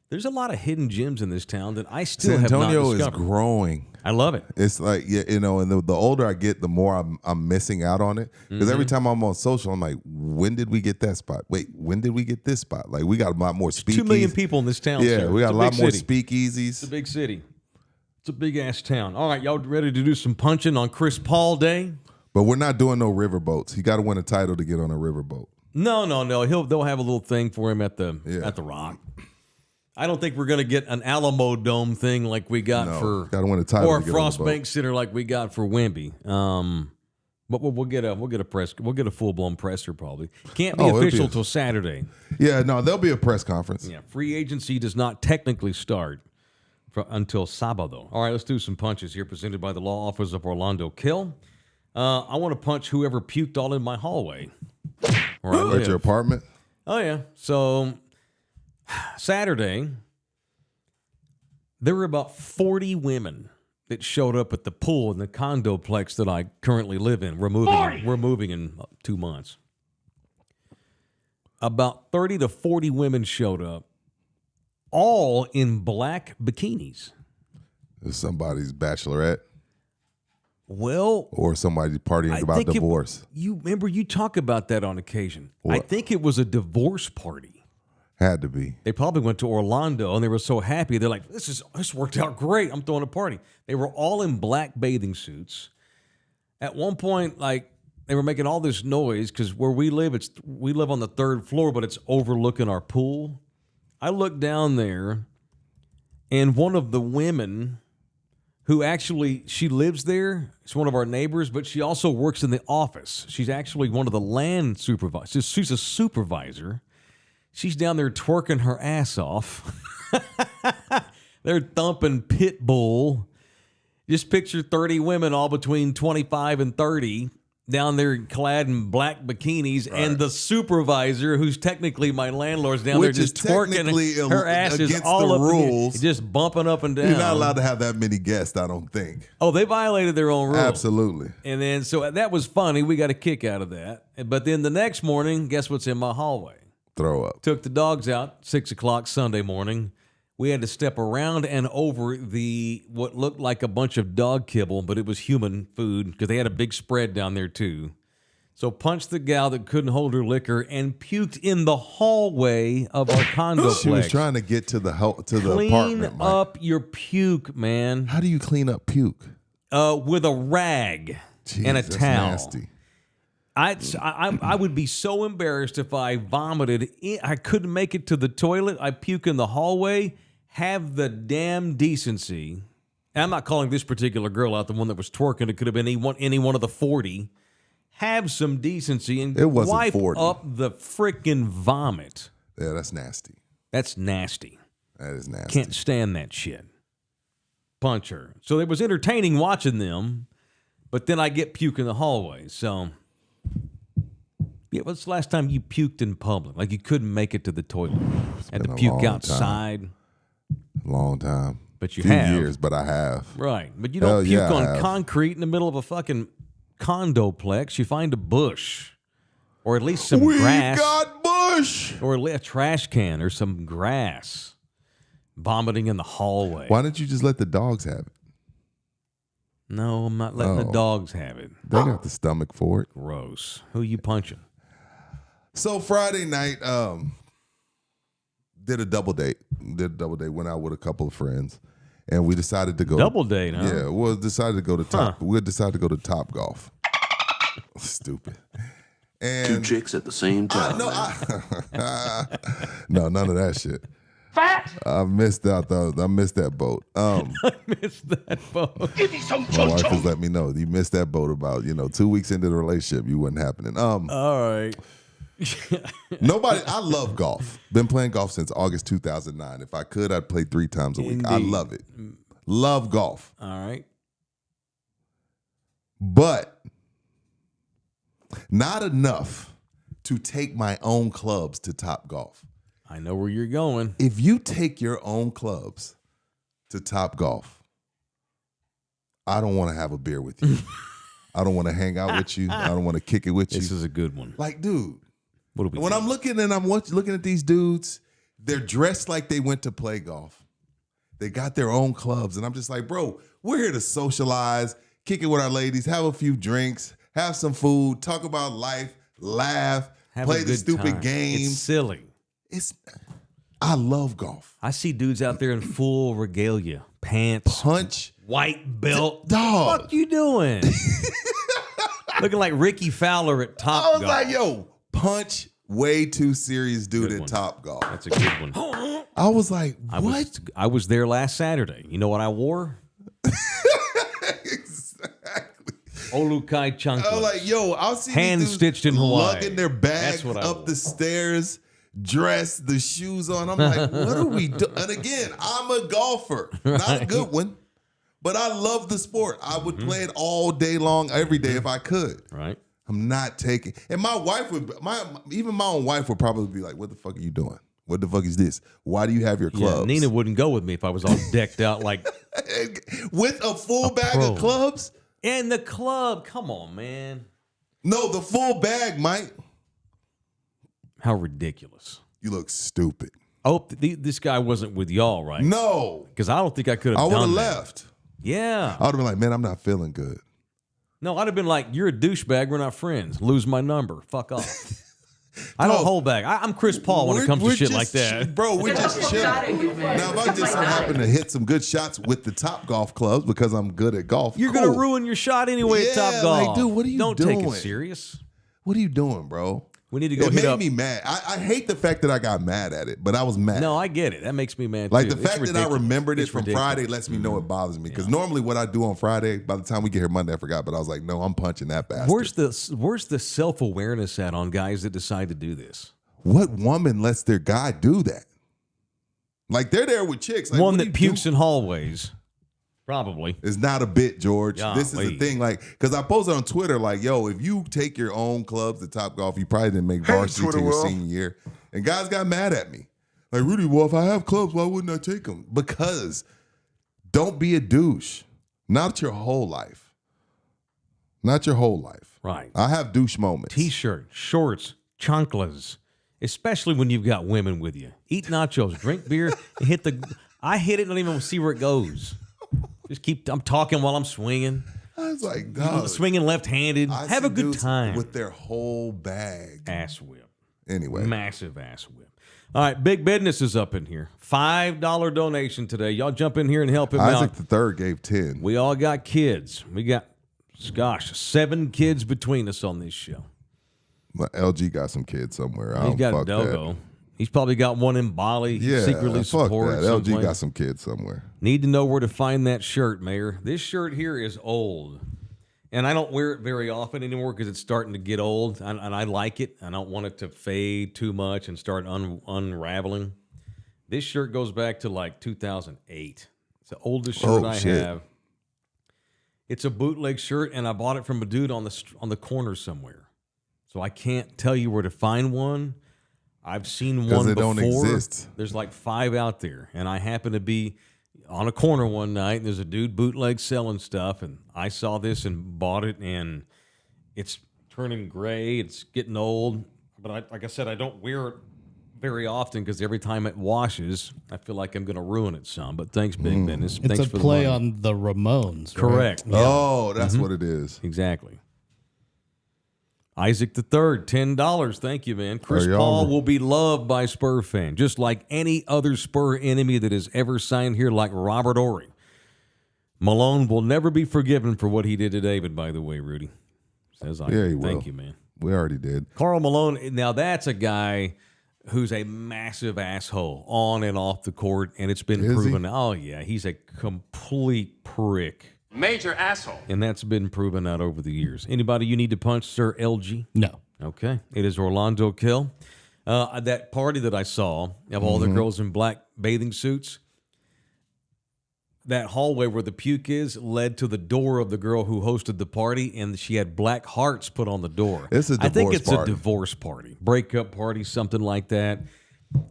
There's a lot of hidden gems in this town that I still have not discovered. San Antonio is growing. I love it. It's like, and the older I get, the more I'm missing out on it. Because every time I'm on social, I'm like, when did we get that spot? Wait, when did we get this spot? Like, we got a lot more speakeasies. 2 million people in this town. Yeah, sir. we got a lot more city. speakeasies. It's a big city. It's a big-ass town. All right, y'all ready to do some punching on Chris Paul Day? But we're not doing no riverboats. He got to win a title to get on a riverboat. No. They'll have a little thing for him at the Rock. I don't think we're going to get an Alamo Dome thing like we got got to win a title, or a Frost Bank Center like we got for Wemby. But we'll get a full blown presser probably. Can't be official till Saturday. Yeah, no, there'll be a press conference. Yeah, free agency does not technically start until Sabado. All right, let's do some punches here, presented by the law office of Orlando Kill. I want to punch whoever puked all in my hallway. At your apartment? Oh yeah. So Saturday, there were about 40 women that showed up at the pool in the condoplex that I currently live in. We're moving in 2 months. About 30 to 40 women showed up, all in black bikinis. It's somebody's bachelorette. Well, or somebody partying about divorce. You remember you talk about that on occasion. What? I think it was a divorce party. Had to be. They probably went to Orlando and they were so happy. They're like, this worked out great. I'm throwing a party. They were all in black bathing suits. At one point, like, they were making all this noise because where we live, we live on the 3rd floor, but it's overlooking our pool. I looked down there, and one of the women who she lives there, it's one of our neighbors, but she also works in the office. She's actually one of the land supervisors. She's a supervisor. She's down there twerking her ass off. They're thumping Pitbull. Just picture 30 women all between 25 and 30 down there clad in black bikinis, and the supervisor, who's technically my landlord's down there just twerking her ass is all up rules, just bumping up and down. You're not allowed to have that many guests, I don't think. Oh, they violated their own rules. Absolutely. And then, so that was funny. We got a kick out of that. But then the next morning, guess what's in my hallway? Throw up. Took the dogs out, 6 o'clock Sunday morning. We had to step around and over what looked like a bunch of dog kibble, but it was human food because they had a big spread down there too. So punched the gal that couldn't hold her liquor and puked in the hallway of our condo. She was trying to get to the apartment. Clean up your puke, man. How do you clean up puke? With a rag and a that's towel. Nasty. I would be so embarrassed if I vomited. I couldn't make it to the toilet. I puke in the hallway. Have the damn decency. And I'm not calling this particular girl out, the one that was twerking. It could have been any one of the 40. Have some decency and wipe 40. up the freaking vomit. Yeah, that's nasty. That's nasty. That is nasty. Can't stand that shit. Punch her. So it was entertaining watching them, but then I get puke in the hallway. So, yeah, what's the last time you puked in public? Like you couldn't make it to the toilet. Had to puke outside. Long time. But you Few have. years, but I have. Right. But you don't puke on concrete in the middle of a fucking condoplex. You find a bush. Or at least some grass. We got bush! Or a trash can or some grass. Vomiting in the hallway. Why didn't you just let the dogs have it? No, I'm not letting the dogs have it. They got the stomach for it. Gross. Who you punching? So Friday night, did a double date. Went out with a couple of friends, and we decided to go double date. Huh? Yeah, we decided to go to Top. We decided to go to Top Golf. Stupid. And 2 chicks at the same time. No, none of that shit. Fat. I missed out though. I missed that boat. I missed that boat. Give me some My wife has let me know you missed that boat about 2 weeks into the relationship. You wasn't happening. All right. Nobody. I love golf. Been playing golf since August 2009. If I could, I'd play 3 times a week. Indeed. I love it. Love golf. All right. But not enough to take my own clubs to Top Golf. I know where you're going. If you take your own clubs to Top Golf, I don't want to have a beer with you. I don't want to hang out with you. I don't want to kick it with you. This is a good one. Like, dude, What when I'm looking and I'm looking at these dudes, they're dressed like they went to play golf. They got their own clubs. And I'm just like, bro, we're here to socialize, kick it with our ladies, have a few drinks, have some food, talk about life, laugh, play the stupid games. It's silly. I love golf. I see dudes out there in full regalia, pants, Punch. white belt. Dog. What the fuck you doing? Looking like Ricky Fowler at Top I was Golf. like, yo, punch, way too serious dude at Top Golf. That's a good one. I was like, what? I was there last Saturday. You know what I wore? Exactly. Olukai Chunklets. I was like, yo, I'll see Hand these dudes stitched in Hawaii. lugging their bags That's what I up wore. the stairs, dressed, the shoes on. I'm like, what are we doing? And again, I'm a golfer, not a good one, but I love the sport. I would play it all day long, every day if I could. Right. I'm not taking, and my wife would, even my own wife would probably be like, what the fuck are you doing? What the fuck is this? Why do you have your clubs? Yeah, Nina wouldn't go with me if I was all decked out like with a full bag pro. of clubs? in the club. Come on, man. No, the full bag, Mike. How ridiculous. You look stupid. I hope this guy wasn't with y'all, right? No. Because I don't think I could have I would done have that. left. Yeah. I would have been like, man, I'm not feeling good. No, I'd have been like, you're a douchebag. We're not friends. Lose my number. Fuck off. I don't hold back. I'm Chris Paul when it comes to shit like that. Bro, we're just chilling. Now, if I just so happen to hit some good shots with the Top Golf clubs because I'm good at golf, You're cool. going to ruin your shot anyway at Top Yeah, Golf. like, dude, what are you Don't doing? take it serious. What are you doing, bro? We need to go It hit made up. me mad. I hate the fact that I got mad at it, but I was mad. No, I get it. That makes me mad Like too. the fact that I remembered it It's from ridiculous. Friday lets me know it bothers me. Because normally what I do on Friday, by the time we get here Monday, I forgot. But I was like, no, I'm punching that bastard. Where's the self-awareness at on guys that decide to do this? What woman lets their guy do that? Like they're there with chicks. Like, One what that do you pukes do? in hallways. Probably. It's not a bit, George. Yeah, this is the thing. Like, because I posted on Twitter, like, yo, if you take your own clubs to Topgolf, you probably didn't make varsity till your senior year. And guys got mad at me. Like, Rudy, well, if I have clubs, why wouldn't I take them? Because don't be a douche. Not your whole life. Not your whole life. Right. I have douche moments. T-shirt, shorts, chanclas, especially when you've got women with you. Eat nachos, drink beer, and hit the... I hit it and don't even see where it goes. Just I'm talking while I'm swinging. I was like, dog. Swinging left-handed. Have a good time. With their whole bag. Ass whip. Anyway. Massive ass whip. All right, big business is up in here. $5 donation today. Y'all jump in here and help him out. Isaac the third gave 10. We all got kids. We got, 7 kids between us on this show. LG got some kids somewhere. He's got a dogo. He's probably got one in Bali. Yeah, secretly fuck supports. that. LG got some kids somewhere. Need to know where to find that shirt, Mayor. This shirt here is old. And I don't wear it very often anymore because it's starting to get old. And I like it. I don't want it to fade too much and start unraveling. This shirt goes back to like 2008. It's the oldest shirt I have. It's a bootleg shirt, and I bought it from a dude on the corner somewhere. So I can't tell you where to find one. I've seen one before. Don't exist. There's like 5 out there, and I happen to be on a corner one night, and there's a dude bootleg selling stuff, and I saw this and bought it, and it's turning gray. It's getting old, but like I said, I don't wear it very often because every time it washes, I feel like I'm going to ruin it some. But thanks, Big Business. It's thanks a for play the on the Ramones. Correct. Right? Oh, that's what it is. Exactly. Isaac the Third, $10. Thank you, man. Chris Paul will be loved by Spur fans, just like any other Spur enemy that has ever signed here, like Robert Horry. Malone will never be forgiven for what he did to David, by the way, Rudy. Says Isaac. Yeah, he will. Thank you, man. We already did. Karl Malone, now that's a guy who's a massive asshole on and off the court, and it's been proven. Oh, yeah, he's a complete prick. Major asshole. And that's been proven out over the years. Anybody you need to punch, Sir LG? No. Okay. It is Orlando Kill. That party that I saw of all the girls in black bathing suits, that hallway where the puke is led to the door of the girl who hosted the party, and she had black hearts put on the door. It's a divorce I think it's party. A divorce party, breakup party, something like that.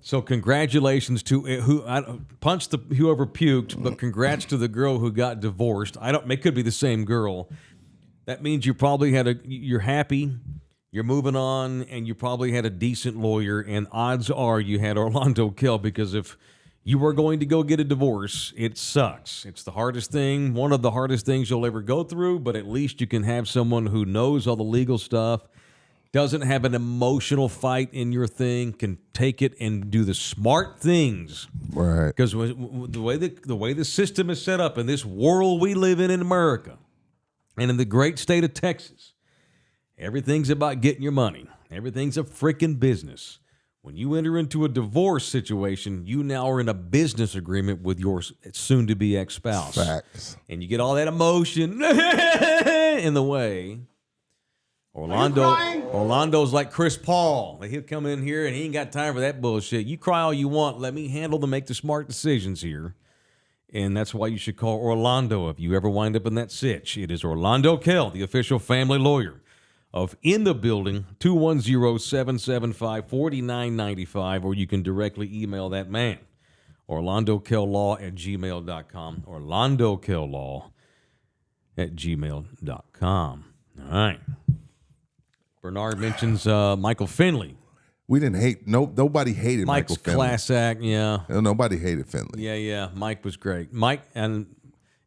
So congratulations to whoever puked, but congrats to the girl who got divorced. It could be the same girl. That means you probably you're happy, you're moving on, and you probably had a decent lawyer, and odds are you had Orlando Kill, because if you were going to go get a divorce, it sucks. It's the hardest thing, one of the hardest things you'll ever go through, but at least you can have someone who knows all the legal stuff, doesn't have an emotional fight in your thing, can take it and do the smart things. Right. Because the way the system is set up in this world we live in America and in the great state of Texas, everything's about getting your money. Everything's a freaking business. When you enter into a divorce situation, you now are in a business agreement with your soon-to-be ex-spouse. Facts. And you get all that emotion in the way. Orlando's like Chris Paul. He'll come in here and he ain't got time for that bullshit. You cry all you want. Let me make the smart decisions here. And that's why you should call Orlando if you ever wind up in that sitch. It is Orlando Kell, the official family lawyer of In the Building, 210-775-4995, or you can directly email that man, orlandokell@gmail.com, orlandokell@gmail.com. All right. Bernard mentions Michael Finley. We didn't hate. Nobody hated Michael Finley. Mike's class act, yeah. Nobody hated Finley. Yeah. Mike was great. And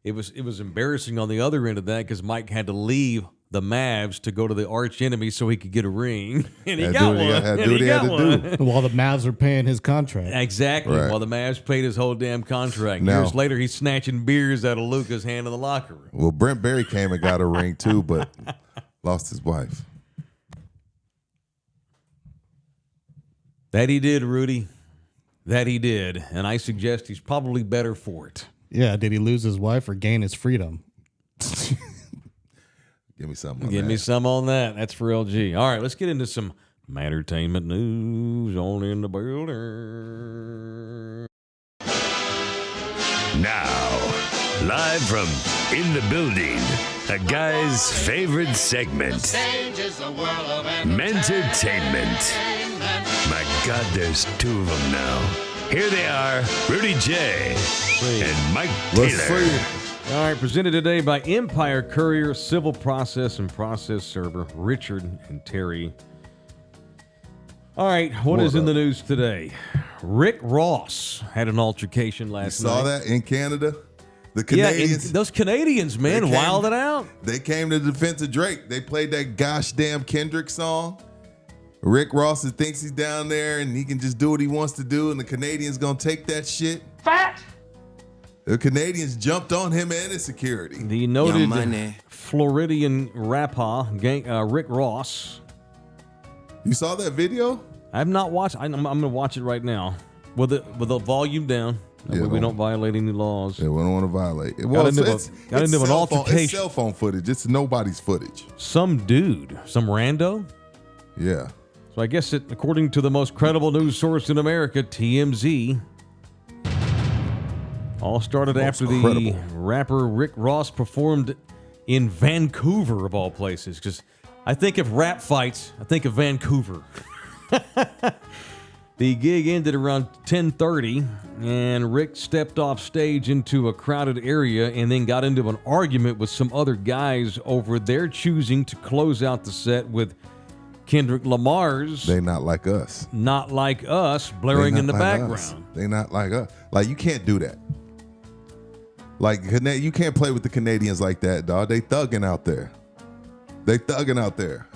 it was embarrassing on the other end of that because Mike had to leave the Mavs to go to the arch enemy so he could get a ring, and he got one. While the Mavs are paying his contract. Exactly. Right. While the Mavs paid his whole damn contract. Now, years later, he's snatching beers out of Luka's hand in the locker room. Well, Brent Berry came and got a ring too, but lost his wife. That he did, Rudy. That he did. And I suggest he's probably better for it. Yeah, did he lose his wife or gain his freedom? Give me some on that. Give me some on that. That's for LG. All right, let's get into some entertainment news on In the Building. Now, Live from In the Building, a guy's favorite segment. Mentertainment. My God, there's two of them now. Here they are, Rudy Jay and Mike Taylor. All right, presented today by Empire Courier, Civil Process and Process Server, Richard and Terry. All right, what is in the news today? Rick Ross had an altercation last night. Saw that in Canada? The Canadians. Yeah, those Canadians, man, wilding out. They came to the defense of Drake. They played that gosh damn Kendrick song. Rick Ross thinks he's down there and he can just do what he wants to do, and the Canadians gonna take that shit. Fat. The Canadians jumped on him and his security. The noted Floridian rapper, Rick Ross. You saw that video? I have not watched. I'm going to watch it right now with the volume down. That way we don't violate any laws. Yeah, we don't want to violate. Got into an altercation. It's cell phone footage. It's nobody's footage. Some dude, some rando. Yeah. So I guess according to the most credible news source in America, TMZ, all started after the rapper Rick Ross performed in Vancouver, of all places. Because I think of rap fights, I think of Vancouver. The gig ended around 10:30, and Rick stepped off stage into a crowded area and then got into an argument with some other guys over their choosing to close out the set with Kendrick Lamar's They Not Like Us. Not Like Us blaring in the background. They not like us. Like, you can't do that. Like, you can't play with the Canadians like that, dog. They thugging out there.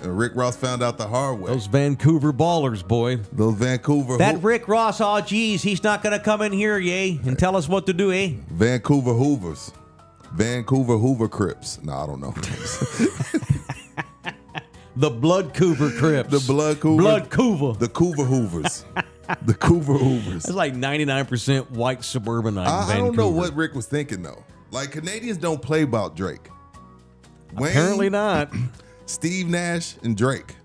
And Rick Ross found out the hard way. Those Vancouver ballers, boy. Those Vancouver. That Rick Ross, oh geez, he's not going to come in here, yay, and tell us what to do, eh? Vancouver Hoovers. Vancouver Hoover Crips. No, I don't know. The Blood Coover Crips. The Blood Coover. Blood Coover. The Coover Hoovers. The Coover Hoovers. That's like 99% white suburbanite. I don't know what Rick was thinking, though. Like, Canadians don't play about Drake. Apparently not. Steve Nash and Drake.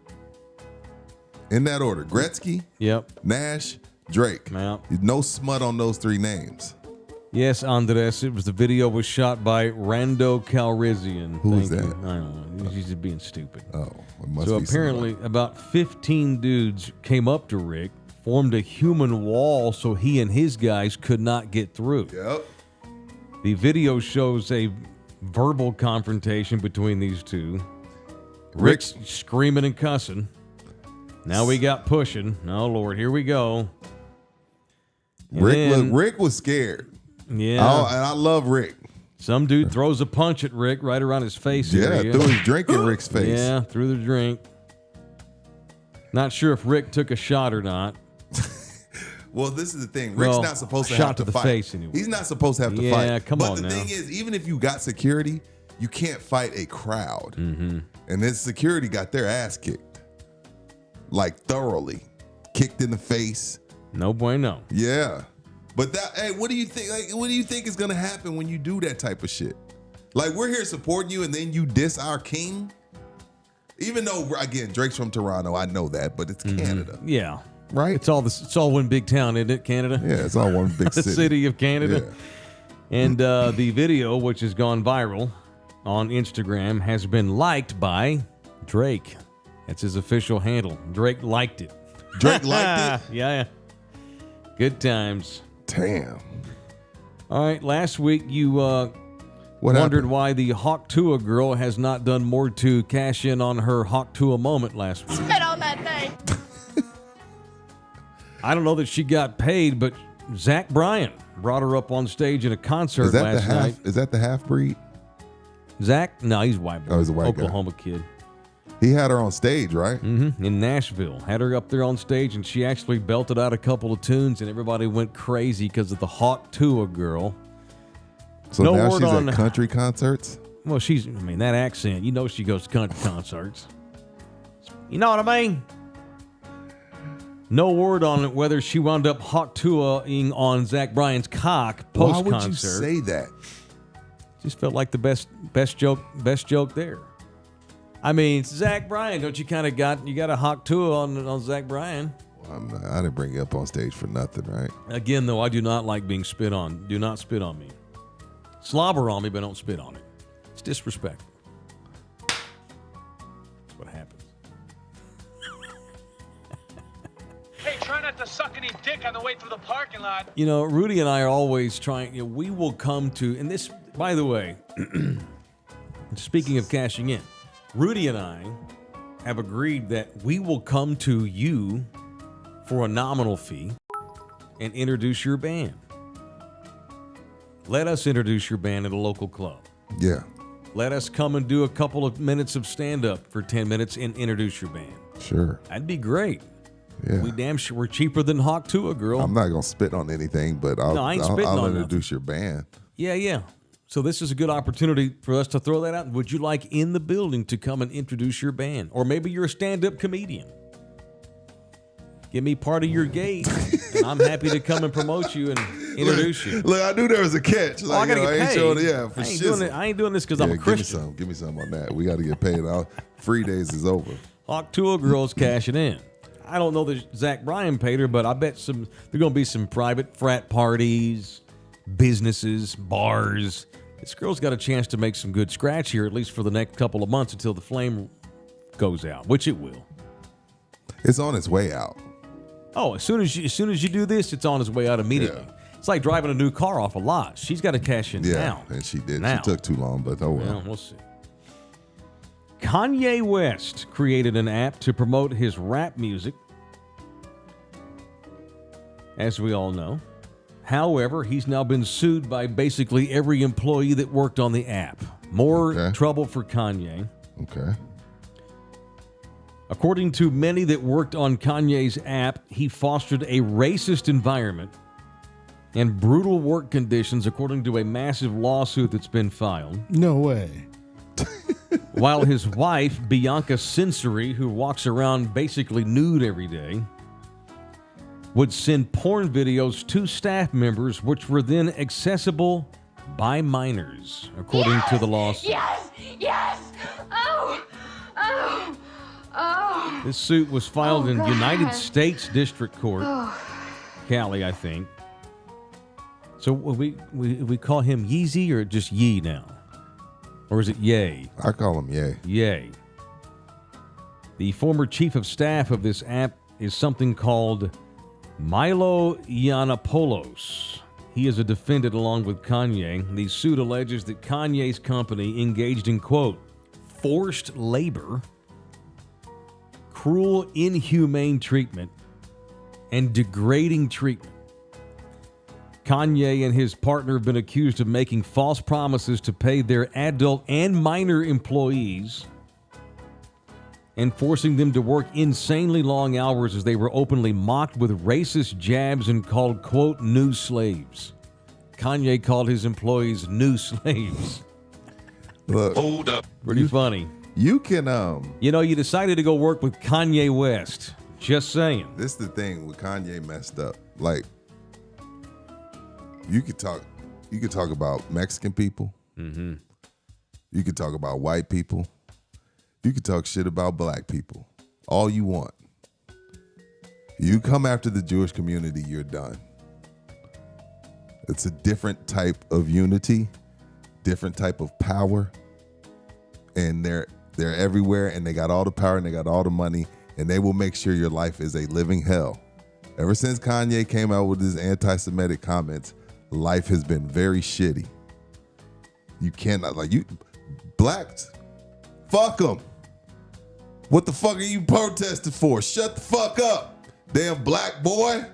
In that order. Gretzky, Yep. Nash, Drake. Yep. No smut on those three names. Yes, Andres. The video was shot by Rando Calrissian. Who's that? I don't know. He's just being stupid. Oh, it must So be apparently about 15 dudes came up to Rick, formed a human wall so he and his guys could not get through. Yep. The video shows a verbal confrontation between these two. Rick's screaming and cussing. Now we got pushing. Oh, Lord, here we go. And Rick was scared. Yeah. And I love Rick. Some dude throws a punch at Rick right around his face area. Threw his drink in Rick's face. Yeah, threw the drink. Not sure if Rick took a shot or not. Well, this is the thing. Rick's not supposed to have to the fight. Face anyway. He's not supposed to have to fight. Yeah, come on But now. the thing is, even if you got security, you can't fight a crowd. Mm-hmm. And this security got their ass kicked. Like, thoroughly. Kicked in the face. No bueno. Yeah. But what do you think? Like, what do you think is gonna happen when you do that type of shit? Like, we're here supporting you, and then you diss our king. Even though, again, Drake's from Toronto, I know that, but it's Canada, Yeah. right? It's all one big town, isn't it, Canada? Yeah, it's all one big The city. city of Canada. Yeah. And the video, which has gone viral on Instagram, has been liked by Drake. That's his official handle. Drake liked it. Drake liked it. Yeah. Good times. Damn. All right, last week you What wondered happened? why the Hawk Tua girl has not done more to cash in on her Hawk Tua moment last week. Spit on that thing. I don't know that she got paid, but Zach Bryan brought her up on stage in a concert Is that last night. Is that the half breed? Zach? No, he's white boy. Oh, he's a white guy. Oklahoma kid. He had her on stage, right? Mm-hmm. In Nashville. Had her up there on stage, and she actually belted out a couple of tunes, and everybody went crazy because of the Hawk Tua girl. So No now word she's on- at country concerts. Well, that accent, you know she goes to country concerts. You know what I mean? No word on it whether she wound up Hawk Tua-ing on Zach Bryan's cock Why post-concert. would you say that? Just felt like the best joke there. I mean, Zach Bryan, don't you kind of got a Hawk Tua on Zach Bryan? I didn't bring you up on stage for nothing, right? Again, though, I do not like being spit on. Do not spit on me. Slobber on me, but don't spit on it. It's disrespectful. That's what happens. Hey, try not to suck any dick on the way through the parking lot. You know, Rudy and I are always trying, we will come to, and this, by the way, speaking of cashing in, Rudy and I have agreed that we will come to you for a nominal fee and introduce your band. Let us introduce your band at a local club. Yeah. Let us come and do a couple of minutes of stand-up for 10 minutes and introduce your band. Sure. That'd be great. Yeah. We damn sure we're cheaper than Hawk Tua, girl. I'm not going to spit on anything, but I ain't spitting I'll on introduce your band. Yeah. So this is a good opportunity for us to throw that out. Would you like in the building to come and introduce your band? Or maybe you're a stand-up comedian. Give me part of your gate, and I'm happy to come and promote you and introduce you. Look, I knew there was a catch. I gotta get paid. For I ain't doing this because I'm a Christian. Give me some on that. We got to get paid. Free days is over. Hawk Tua girls cashing in. I don't know that Zach Bryan paid her, but I bet there are going to be some private frat parties, businesses, bars. This girl's got a chance to make some good scratch here, at least for the next couple of months until the flame goes out, which it will. It's on its way out. Oh, as soon as you do this, it's on its way out immediately. Yeah. It's like driving a new car off a lot. She's got to cash in Yeah, now. and she did. Now. She took too long, but oh well. Well, we'll see. Kanye West created an app to promote his rap music, as we all know. However, he's now been sued by basically every employee that worked on the app. More trouble for Kanye. Okay. According to many that worked on Kanye's app, he fostered a racist environment and brutal work conditions, according to a massive lawsuit that's been filed. No way. While his wife, Bianca Sensory, who walks around basically nude every day, would send porn videos to staff members, which were then accessible by minors, according to the lawsuit. Yes! Oh! This suit was filed in United States District Court, Cali, I think. So we call him Yeezy or just Yee now? Or is it Ye? I call him Ye. Ye. The former chief of staff of this app is something called Milo Yiannopoulos. He is a defendant along with Kanye. The suit alleges that Kanye's company engaged in, quote, forced labor, cruel, inhumane treatment, and degrading treatment. Kanye and his partner have been accused of making false promises to pay their adult and minor employees and forcing them to work insanely long hours as they were openly mocked with racist jabs and called, quote, new slaves. Kanye called his employees new slaves. Look, Hold up. Pretty funny. you can You know, you decided to go work with Kanye West. Just saying. This is the thing with Kanye messed up. Like, you could talk about Mexican people. Mm-hmm. You could talk about white people. You could talk shit about black people. All you want. You come after the Jewish community, you're done. It's a different type of unity, different type of power, and they're everywhere, and they got all the power and they got all the money, and they will make sure your life is a living hell. Ever since Kanye came out with his anti-Semitic comments, life has been very shitty. You cannot, blacks, fuck them. What the fuck are you protesting for? Shut the fuck up, damn black boy.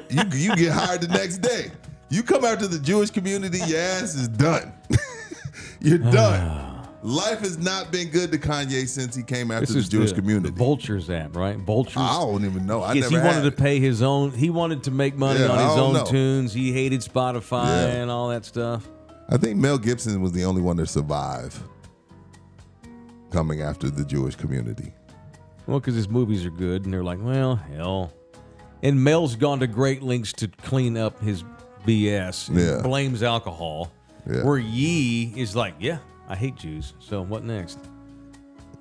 You get hired the next day. You come out to the Jewish community, your ass is done. You're done. Life has not been good to Kanye since he came after the Jewish community. The Vultures app, right? Vultures. I don't even know. I Yes, never he wanted had to it. pay his own. He wanted to make money on I his don't own know. tunes. He hated Spotify Yeah. and all that stuff. I think Mel Gibson was the only one to survive coming after the Jewish community. Well, because his movies are good, and they're like, well, hell. And Mel's gone to great lengths to clean up his BS. And Yeah. blames alcohol. Yeah. Where Yee is like, yeah, I hate Jews. So what next?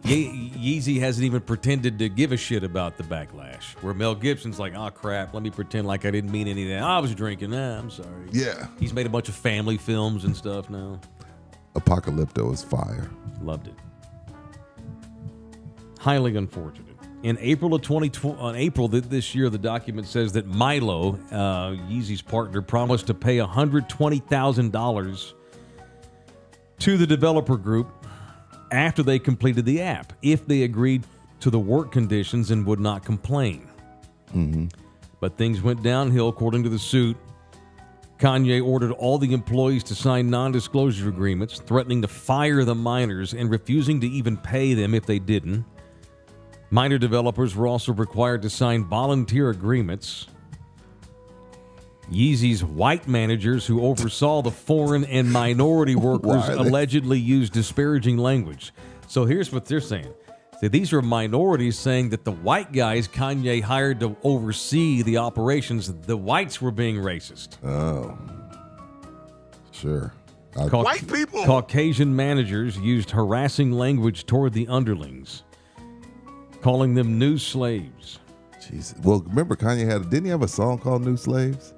Yeezy hasn't even pretended to give a shit about the backlash. Where Mel Gibson's like, oh, crap, let me pretend like I didn't mean any of that. I was drinking. I'm sorry. Yeah. He's made a bunch of family films and stuff now. Apocalypto is fire. Loved it. Highly unfortunate. In April of 2020, on April this year, the document says that Milo, Yeezy's partner, promised to pay $120,000 to the developer group after they completed the app, if they agreed to the work conditions and would not complain. Mm-hmm. But things went downhill, according to the suit. Kanye ordered all the employees to sign non-disclosure agreements, threatening to fire the minors and refusing to even pay them if they didn't. Minor developers were also required to sign volunteer agreements. Yeezy's white managers who oversaw the foreign and minority workers allegedly used disparaging language. So here's what they're saying. These are minorities saying that the white guys Kanye hired to oversee the operations, the whites were being racist. Oh, sure. White people. Caucasian managers used harassing language toward the underlings, calling them new slaves. Jesus. Well, remember didn't he have a song called New Slaves?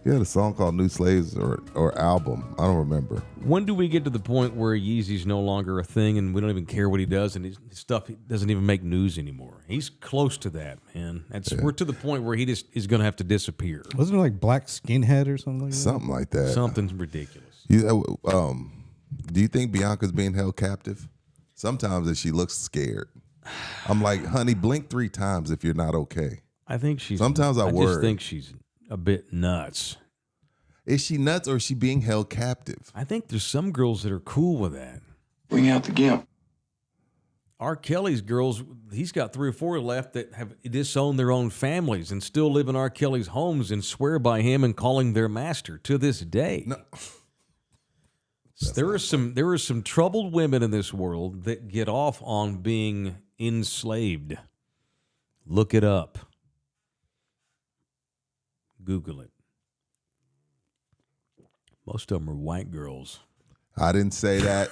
He had a song called New Slaves or album. I don't remember. When do we get to the point where Yeezy's no longer a thing and we don't even care what he does and his stuff doesn't even make news anymore? He's close to that, man. We're to the point where he just is going to have to disappear. Wasn't it like Black Skinhead or something like that? Something like that. Something's ridiculous. Do you think Bianca's being held captive? Sometimes she looks scared. I'm like, honey, blink 3 times if you're not okay. I think she's. Sometimes I just think she's a bit nuts. Is she nuts or is she being held captive? I think there's some girls that are cool with that. Bring out the gimp. R. Kelly's girls, he's got 3 or 4 left that have disowned their own families and still live in R. Kelly's homes and swear by him and calling their master to this day. No. There are some troubled women in this world that get off on being enslaved. Look it up. Google it. Most of them are white girls. I didn't say that.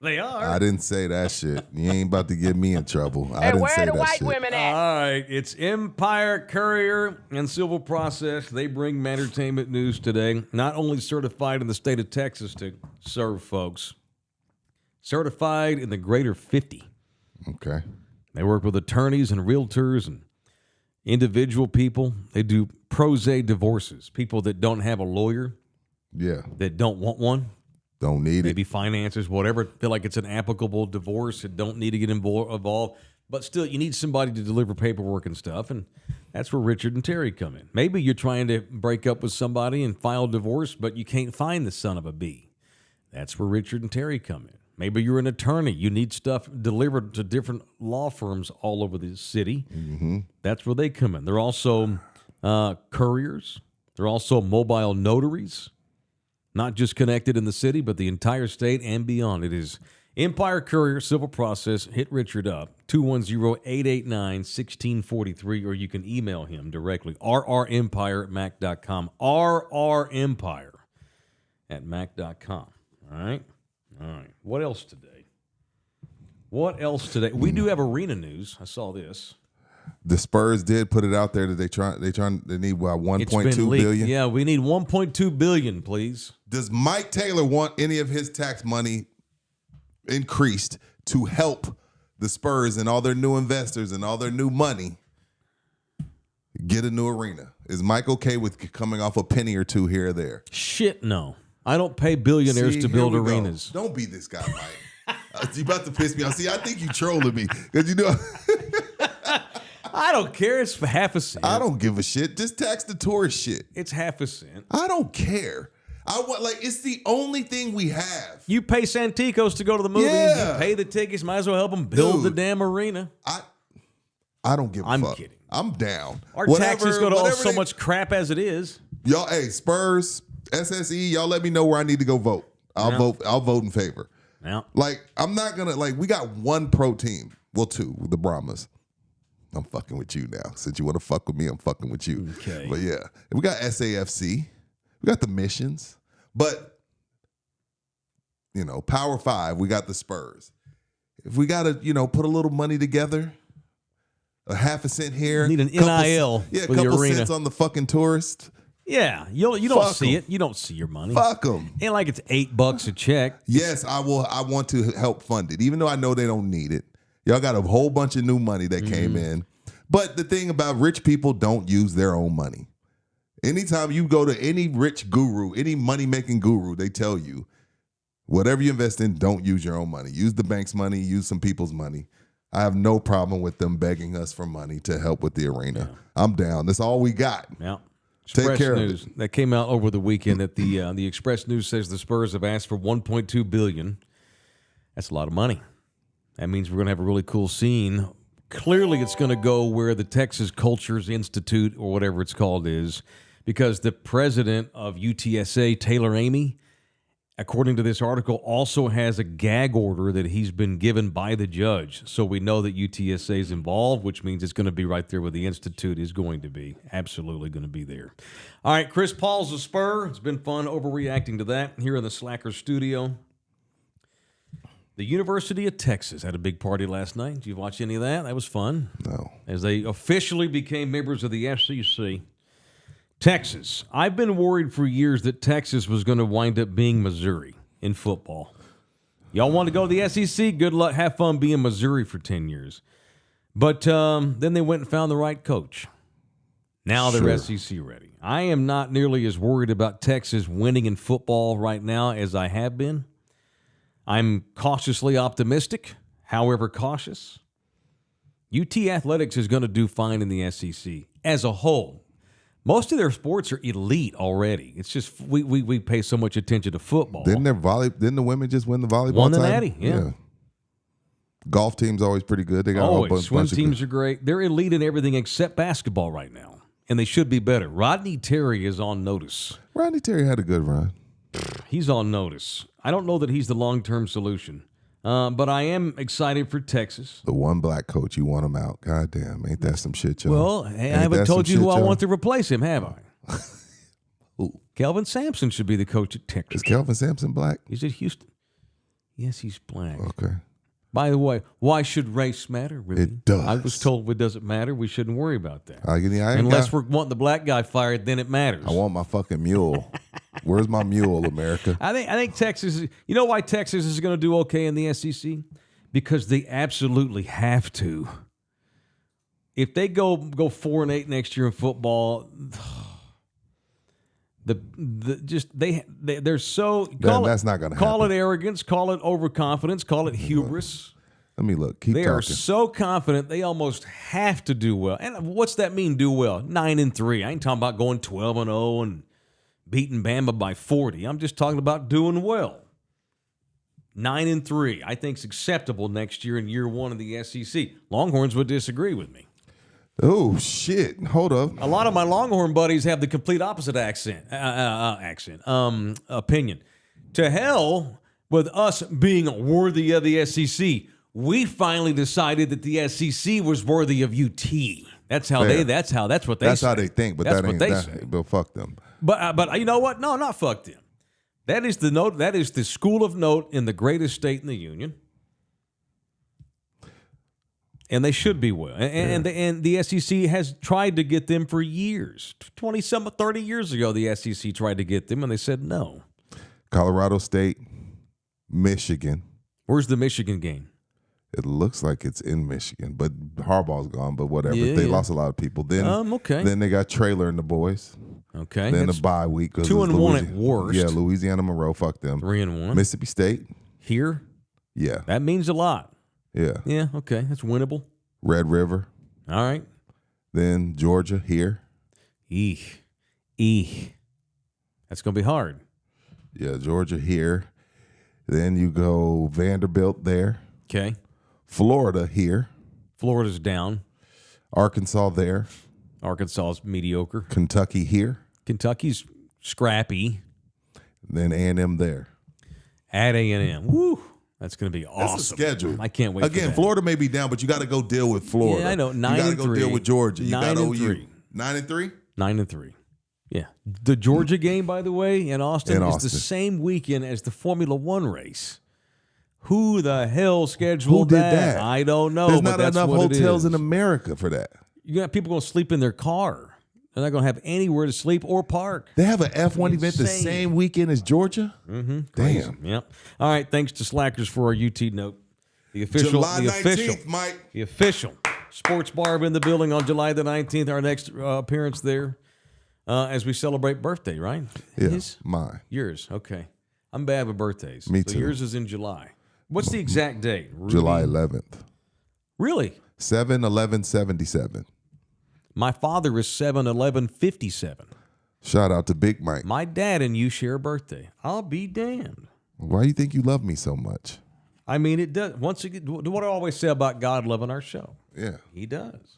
They are. I didn't say that shit. You ain't about to get me in trouble. I didn't say that shit. Where the white women at? All right, it's Empire, Courier, and Civil Process. They bring entertainment news today. Not only certified in the state of Texas to serve folks, certified in the greater 50. Okay. They work with attorneys and realtors and individual people. They do pro se divorces, people that don't have a lawyer, that don't want one. Don't need Maybe finances, whatever. Feel like it's an applicable divorce. It don't need to get involved. But still, you need somebody to deliver paperwork and stuff. And that's where Richard and Terry come in. Maybe you're trying to break up with somebody and file divorce, but you can't find the son of a bee. That's where Richard and Terry come in. Maybe you're an attorney. You need stuff delivered to different law firms all over the city. Mm-hmm. That's where they come in. They're also couriers. They're also mobile notaries. Not just connected in the city, but the entire state and beyond. It is Empire Courier Civil Process. Hit Richard up, 210-889-1643, or you can email him directly, rrempire@mac.com, rrempire@mac.com. All right? All right. What else today? We do have arena news. I saw this. The Spurs did put it out there that they need what, 1.2 billion. Yeah, we need 1.2 billion, please. Does Mike Taylor want any of his tax money increased to help the Spurs and all their new investors and all their new money get a new arena? Is Mike okay with coming off a penny or two here or there? Shit, no. I don't pay billionaires to build arenas. Don't be this guy, Mike. You about to piss me off. See, I think you trolling me because you know. I don't care. It's half a cent. I don't give a shit. Just tax the tourist shit. It's half a cent. I don't care. It's the only thing we have. You pay Santikos to go to the movies. Yeah. You pay the tickets. Might as well help them build the damn arena. I don't give a fuck. I'm kidding. I'm down. Our taxes go to so much crap as it is. Y'all, hey, Spurs, SSE, y'all let me know where I need to go vote. I'll vote in favor. Yeah. I'm not gonna we got one pro team. Well, 2 with the Brahmas. I'm fucking with you now. Since you want to fuck with me, I'm fucking with you. Okay. But yeah, we got SAFC. We got the Missions. But, Power 5, we got the Spurs. if we got to, put a little money together, a half a cent here. Need an NIL a for the couple arena. cents on the fucking tourist. Yeah, you don't Fuck see 'em. it. You don't see your money. Fuck them. Ain't like it's $8 a check. Yes, I will. I want to help fund it, even though I know they don't need it. Y'all got a whole bunch of new money that came in. But the thing about rich people don't use their own money. Anytime you go to any rich guru, any money-making guru, they tell you, whatever you invest in, don't use your own money. Use the bank's money, use some people's money. I have no problem with them begging us for money to help with the arena. I'm down. That's all we got. Yeah. Take Express care News of it. that came out over the weekend. That the Express News says the Spurs have asked for $1.2 billion. That's a lot of money. That means we're going to have a really cool scene. Clearly, it's going to go where the Texas Cultures Institute or whatever it's called is, because the president of UTSA, Taylor Amy, according to this article, also has a gag order that he's been given by the judge. So we know that UTSA is involved, which means it's going to be right there where the Institute is going to be. Absolutely going to be there. All right, Chris Paul's a Spur. It's been fun overreacting to that here in the Slacker studio. The University of Texas had a big party last night. Did you watch any of that? That was fun. No. As they officially became members of the SEC. Texas. I've been worried for years that Texas was going to wind up being Missouri in football. Y'all want to go to the SEC? Good luck. Have fun being Missouri for 10 years. But then they went and found the right coach. Now they're SEC ready. I am not nearly as worried about Texas winning in football right now as I have been. I'm cautiously optimistic, however cautious. UT Athletics is going to do fine in the SEC as a whole. Most of their sports are elite already. It's just we pay so much attention to football. Didn't the women just win the volleyball Won the title? Natty, yeah. Golf team's always pretty good. They got a whole Always. bunch Swim of teams are great. They're elite in everything except basketball right now, and they should be better. Rodney Terry is on notice. Rodney Terry had a good run. He's on notice. I don't know that he's the long-term solution, but I am excited for Texas. The one black coach, you want him out. God damn, ain't that some shit, y'all? Well, hey, I Ain't haven't that told some you who shit, I y'all? want to replace him, have I? Who? Kelvin Sampson should be the coach at Texas. Is Kelvin Sampson black? He's at Houston. Yes, he's black. Okay. By the way, why should race matter, Rudy? It does. I was told it doesn't matter. We shouldn't worry about that. Unless we're wanting the black guy fired, then it matters. I want my fucking mule. Where's my mule, America? I think Texas. You know why Texas is going to do okay in the SEC? Because they absolutely have to. If they go 4-8 next year in football, they're so. That's not going to happen. Call it arrogance. Call it overconfidence. Call it hubris. Let me look. Keep They talking. are so confident they almost have to do well. And what's that mean? Do well? 9-3. I ain't talking about going 12-0 and beating Bama by 40. I'm just talking about doing well. 9-3. I think is acceptable next year in year one of the SEC. Longhorns would disagree with me. Oh shit! Hold up. A lot of my Longhorn buddies have the complete opposite opinion. To hell with us being worthy of the SEC. We finally decided that the SEC was worthy of UT. That's how Fair. that's what they That's say. how they think, but that's that what ain't they that. say. But fuck them. But you know what? No, not fuck them. That is the note. That is the school of note in the greatest state in the union, and they should be well. And the SEC has tried to get them for years. 30 years ago, the SEC tried to get them, and they said no. Colorado State, Michigan. Where's the Michigan game? It looks like it's in Michigan, but Harbaugh's gone. But whatever, Yeah, they yeah. lost a lot of people. Then, Okay. Then they got Trailer and the boys. Okay. Then That's the bye week. 2-1 at worst. Yeah, Louisiana Monroe. Fuck them. 3-1. Mississippi State. Here, Yeah, that means a lot. yeah. Yeah. Okay. That's winnable. Red River. All right. Then Georgia here. Eek. That's gonna be hard. Yeah, Georgia here. Then you go Vanderbilt there. Okay. Florida here. Florida's down. Arkansas there. Arkansas is mediocre. Kentucky here. Kentucky's scrappy. Then A&M there. At A&M. Woo. That's going to be awesome. That's the schedule. I can't wait for Again, that. Florida may be down, but you got to go deal with Florida. Yeah, I know. You got to go 9-3. deal with Georgia. You got 9-3. OU. 9-3? 9-3. Yeah. The Georgia game, by the way, in Austin, is the Austin. same weekend as the Formula One race. Who the hell scheduled Who did that? I don't know. There's but not that's enough what it hotels is. in America for that. You got people going to sleep in their car. They're not going to have anywhere to sleep or park. They have an F1 event the Insane. same weekend as Georgia? Mm-hmm. Damn. Yep. All right. Thanks to Slackers for our UT note. The official, July 19th, Mike. The official sports bar in the building on July the 19th. Our next appearance there as we celebrate birthday, right? Yeah, His? mine. Yours. Okay. I'm bad with birthdays. Me so too. Yours is in July. What's the exact date? Rudy? July 11th. Really? 7/11/77. My father is 7/11/57. Shout out to Big Mike. My dad and you share a birthday. I'll be damned. Why do you think you love me so much? I mean, it does. Once again, what I always say about God loving our show. Yeah. He does.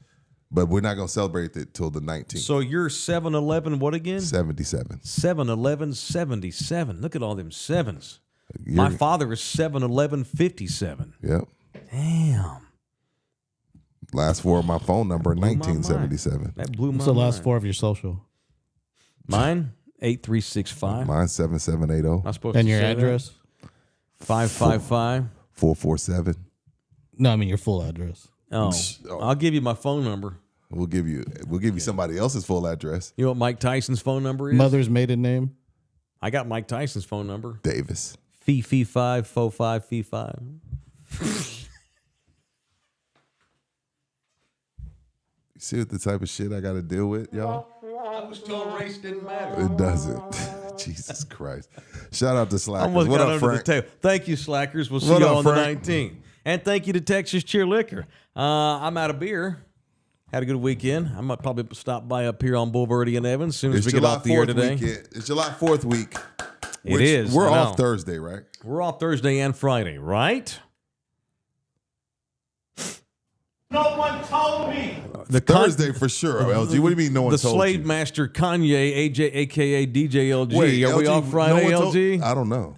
But we're not going to celebrate it till the 19th. So you're 7/11 what again? 77. 7/11/77. Look at all them sevens. My father is 7/11/57. Yep. Damn. Last four of my phone number, Blew my 1977. mind. That blew my What's the last mind. 4 of your social? Mine? 8365. Mine's 7780 I'm supposed And to your say that? address? 555. 447. No, I mean your full address. Oh, I'll give you my phone number. We'll give you somebody else's full address. You know what Mike Tyson's phone number is? Mother's maiden name? I got Mike Tyson's phone number. Davis. Fee 5 fo 5 fee 5. You see what the type of shit I got to deal with, y'all? I was told race didn't matter. It doesn't. Jesus Christ. Shout out to Slackers. Almost What got up, under Frank? the table. Thank you, Slackers. We'll see What you up, on Frank? the 19th. And thank you to Texas Cheer Liquor. I'm out of beer. Had a good weekend. I might probably stop by up here on Boulevardy and Evans as soon as It's we get July off the air 4th today. weekend. It's July 4th week. It is. We're I know. off Thursday, right? We're off Thursday and Friday, right? No one told me. The Thursday for sure, LG. What do you mean no one The told slave you? master Kanye, AJ, a.k.a. DJ LG. Wait, Are we LG, off Friday, no one told- LG? I don't know.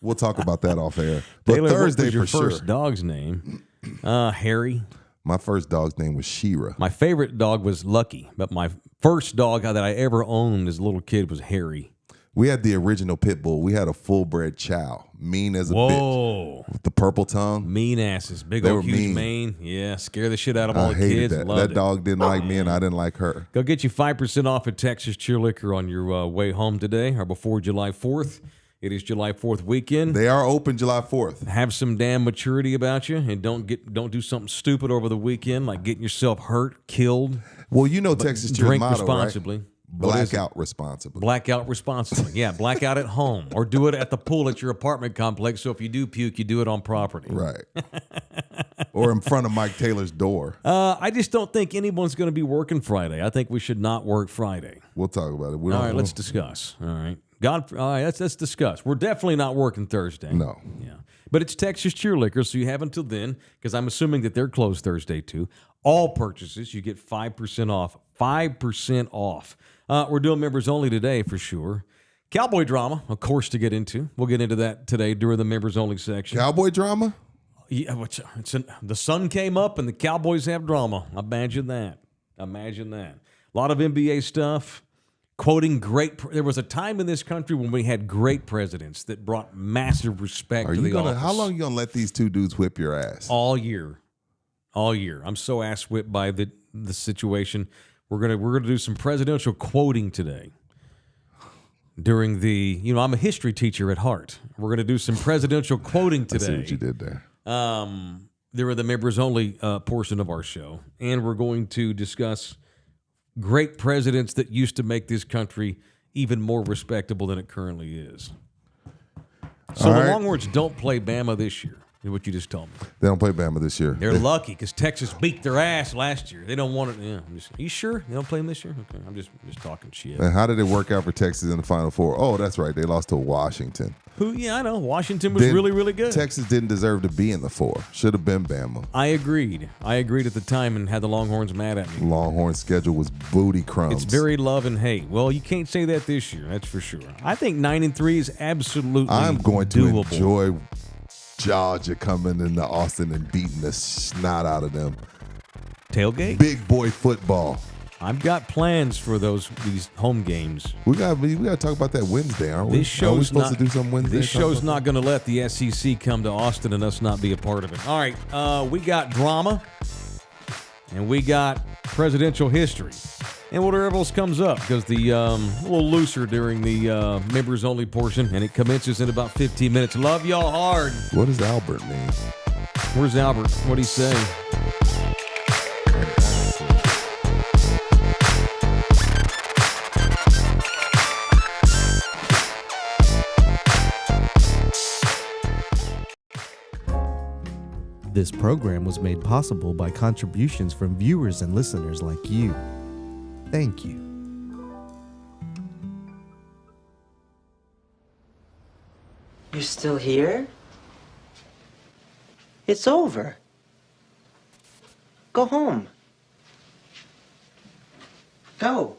We'll talk about that off air. But Taylor, Thursday what was your for first sure. dog's name? Harry. My first dog's name was Shira. My favorite dog was Lucky, but my first dog that I ever owned as a little kid was Harry. We had the original pit bull. We had a full-bred chow, mean as a bitch, Whoa. with the purple tongue. Mean asses. Big They old were huge mean. mane. Yeah, scare the shit out of all I the hated kids. that. Loved That it. dog didn't like me, and I didn't like her. Go get you 5% off at Texas Cheer Liquor on your way home today or before July 4th. It is July 4th weekend. They are open July 4th. Have some damn maturity about you and don't do something stupid over the weekend like getting yourself hurt, killed. Well, you know Texas Cheer's Drink motto, responsibly. right? What is it? Blackout responsibly. Blackout responsibly. Yeah, blackout at home or do it at the pool at your apartment complex. So if you do puke, you do it on property. Right. Or in front of Mike Taylor's door. I just don't think anyone's going to be working Friday. I think we should not work Friday. We'll talk about it. All right, let's discuss. All right. All right, let's discuss. We're definitely not working Thursday. No. Yeah. But it's Texas Cheer Liquor, so you have until then, because I'm assuming that they're closed Thursday too. All purchases, you get 5% off. 5% off. We're doing members only today for sure. Cowboy drama, of course, to get into. We'll get into that today during the members only section. Cowboy drama? Yeah, the sun came up and the Cowboys have drama. Imagine that. Imagine that. A lot of NBA stuff. Quoting there was a time in this country when we had great presidents that brought massive respect to the office. How long are you gonna let these two dudes whip your ass? All year. I'm so ass whipped by the situation. We're gonna do some presidential quoting today. During I'm a history teacher at heart. We're gonna do some presidential quoting today. I see what you did there. There are the members only portion of our show, and we're going to discuss great presidents that used to make this country even more respectable than it currently is. So All the right. Longhorns don't play Bama this year, is what you just told me. They don't play Bama this year. They're lucky because Texas beat their ass last year. They don't want it. Yeah, are you sure they don't play them this year? Okay, I'm just talking shit. And how did it work out for Texas in the Final Four? Oh, that's right. They lost to Washington. Yeah, I know. Washington was really, really good. Texas didn't deserve to be in the four. Should have been Bama. I agreed at the time and had the Longhorns mad at me. Longhorn schedule was booty crumbs. It's very love and hate. Well, you can't say that this year. That's for sure. I think 9-3 is absolutely I'm going to doable. enjoy Georgia coming into Austin and beating the snot out of them. Tailgate? Big boy football. I've got plans for these home games. We got to talk about that Wednesday, aren't we? This show's Are we supposed not, to do something Wednesday? This show's not going to let the SEC come to Austin and us not be a part of it. All right, we got drama, and we got presidential history. And whatever else comes up, because the a little looser during the members-only portion, and it commences in about 15 minutes. Love y'all hard. What does Albert mean? Where's Albert? What'd he say? This program was made possible by contributions from viewers and listeners like you. Thank you. You're still here? It's over. Go home. Go.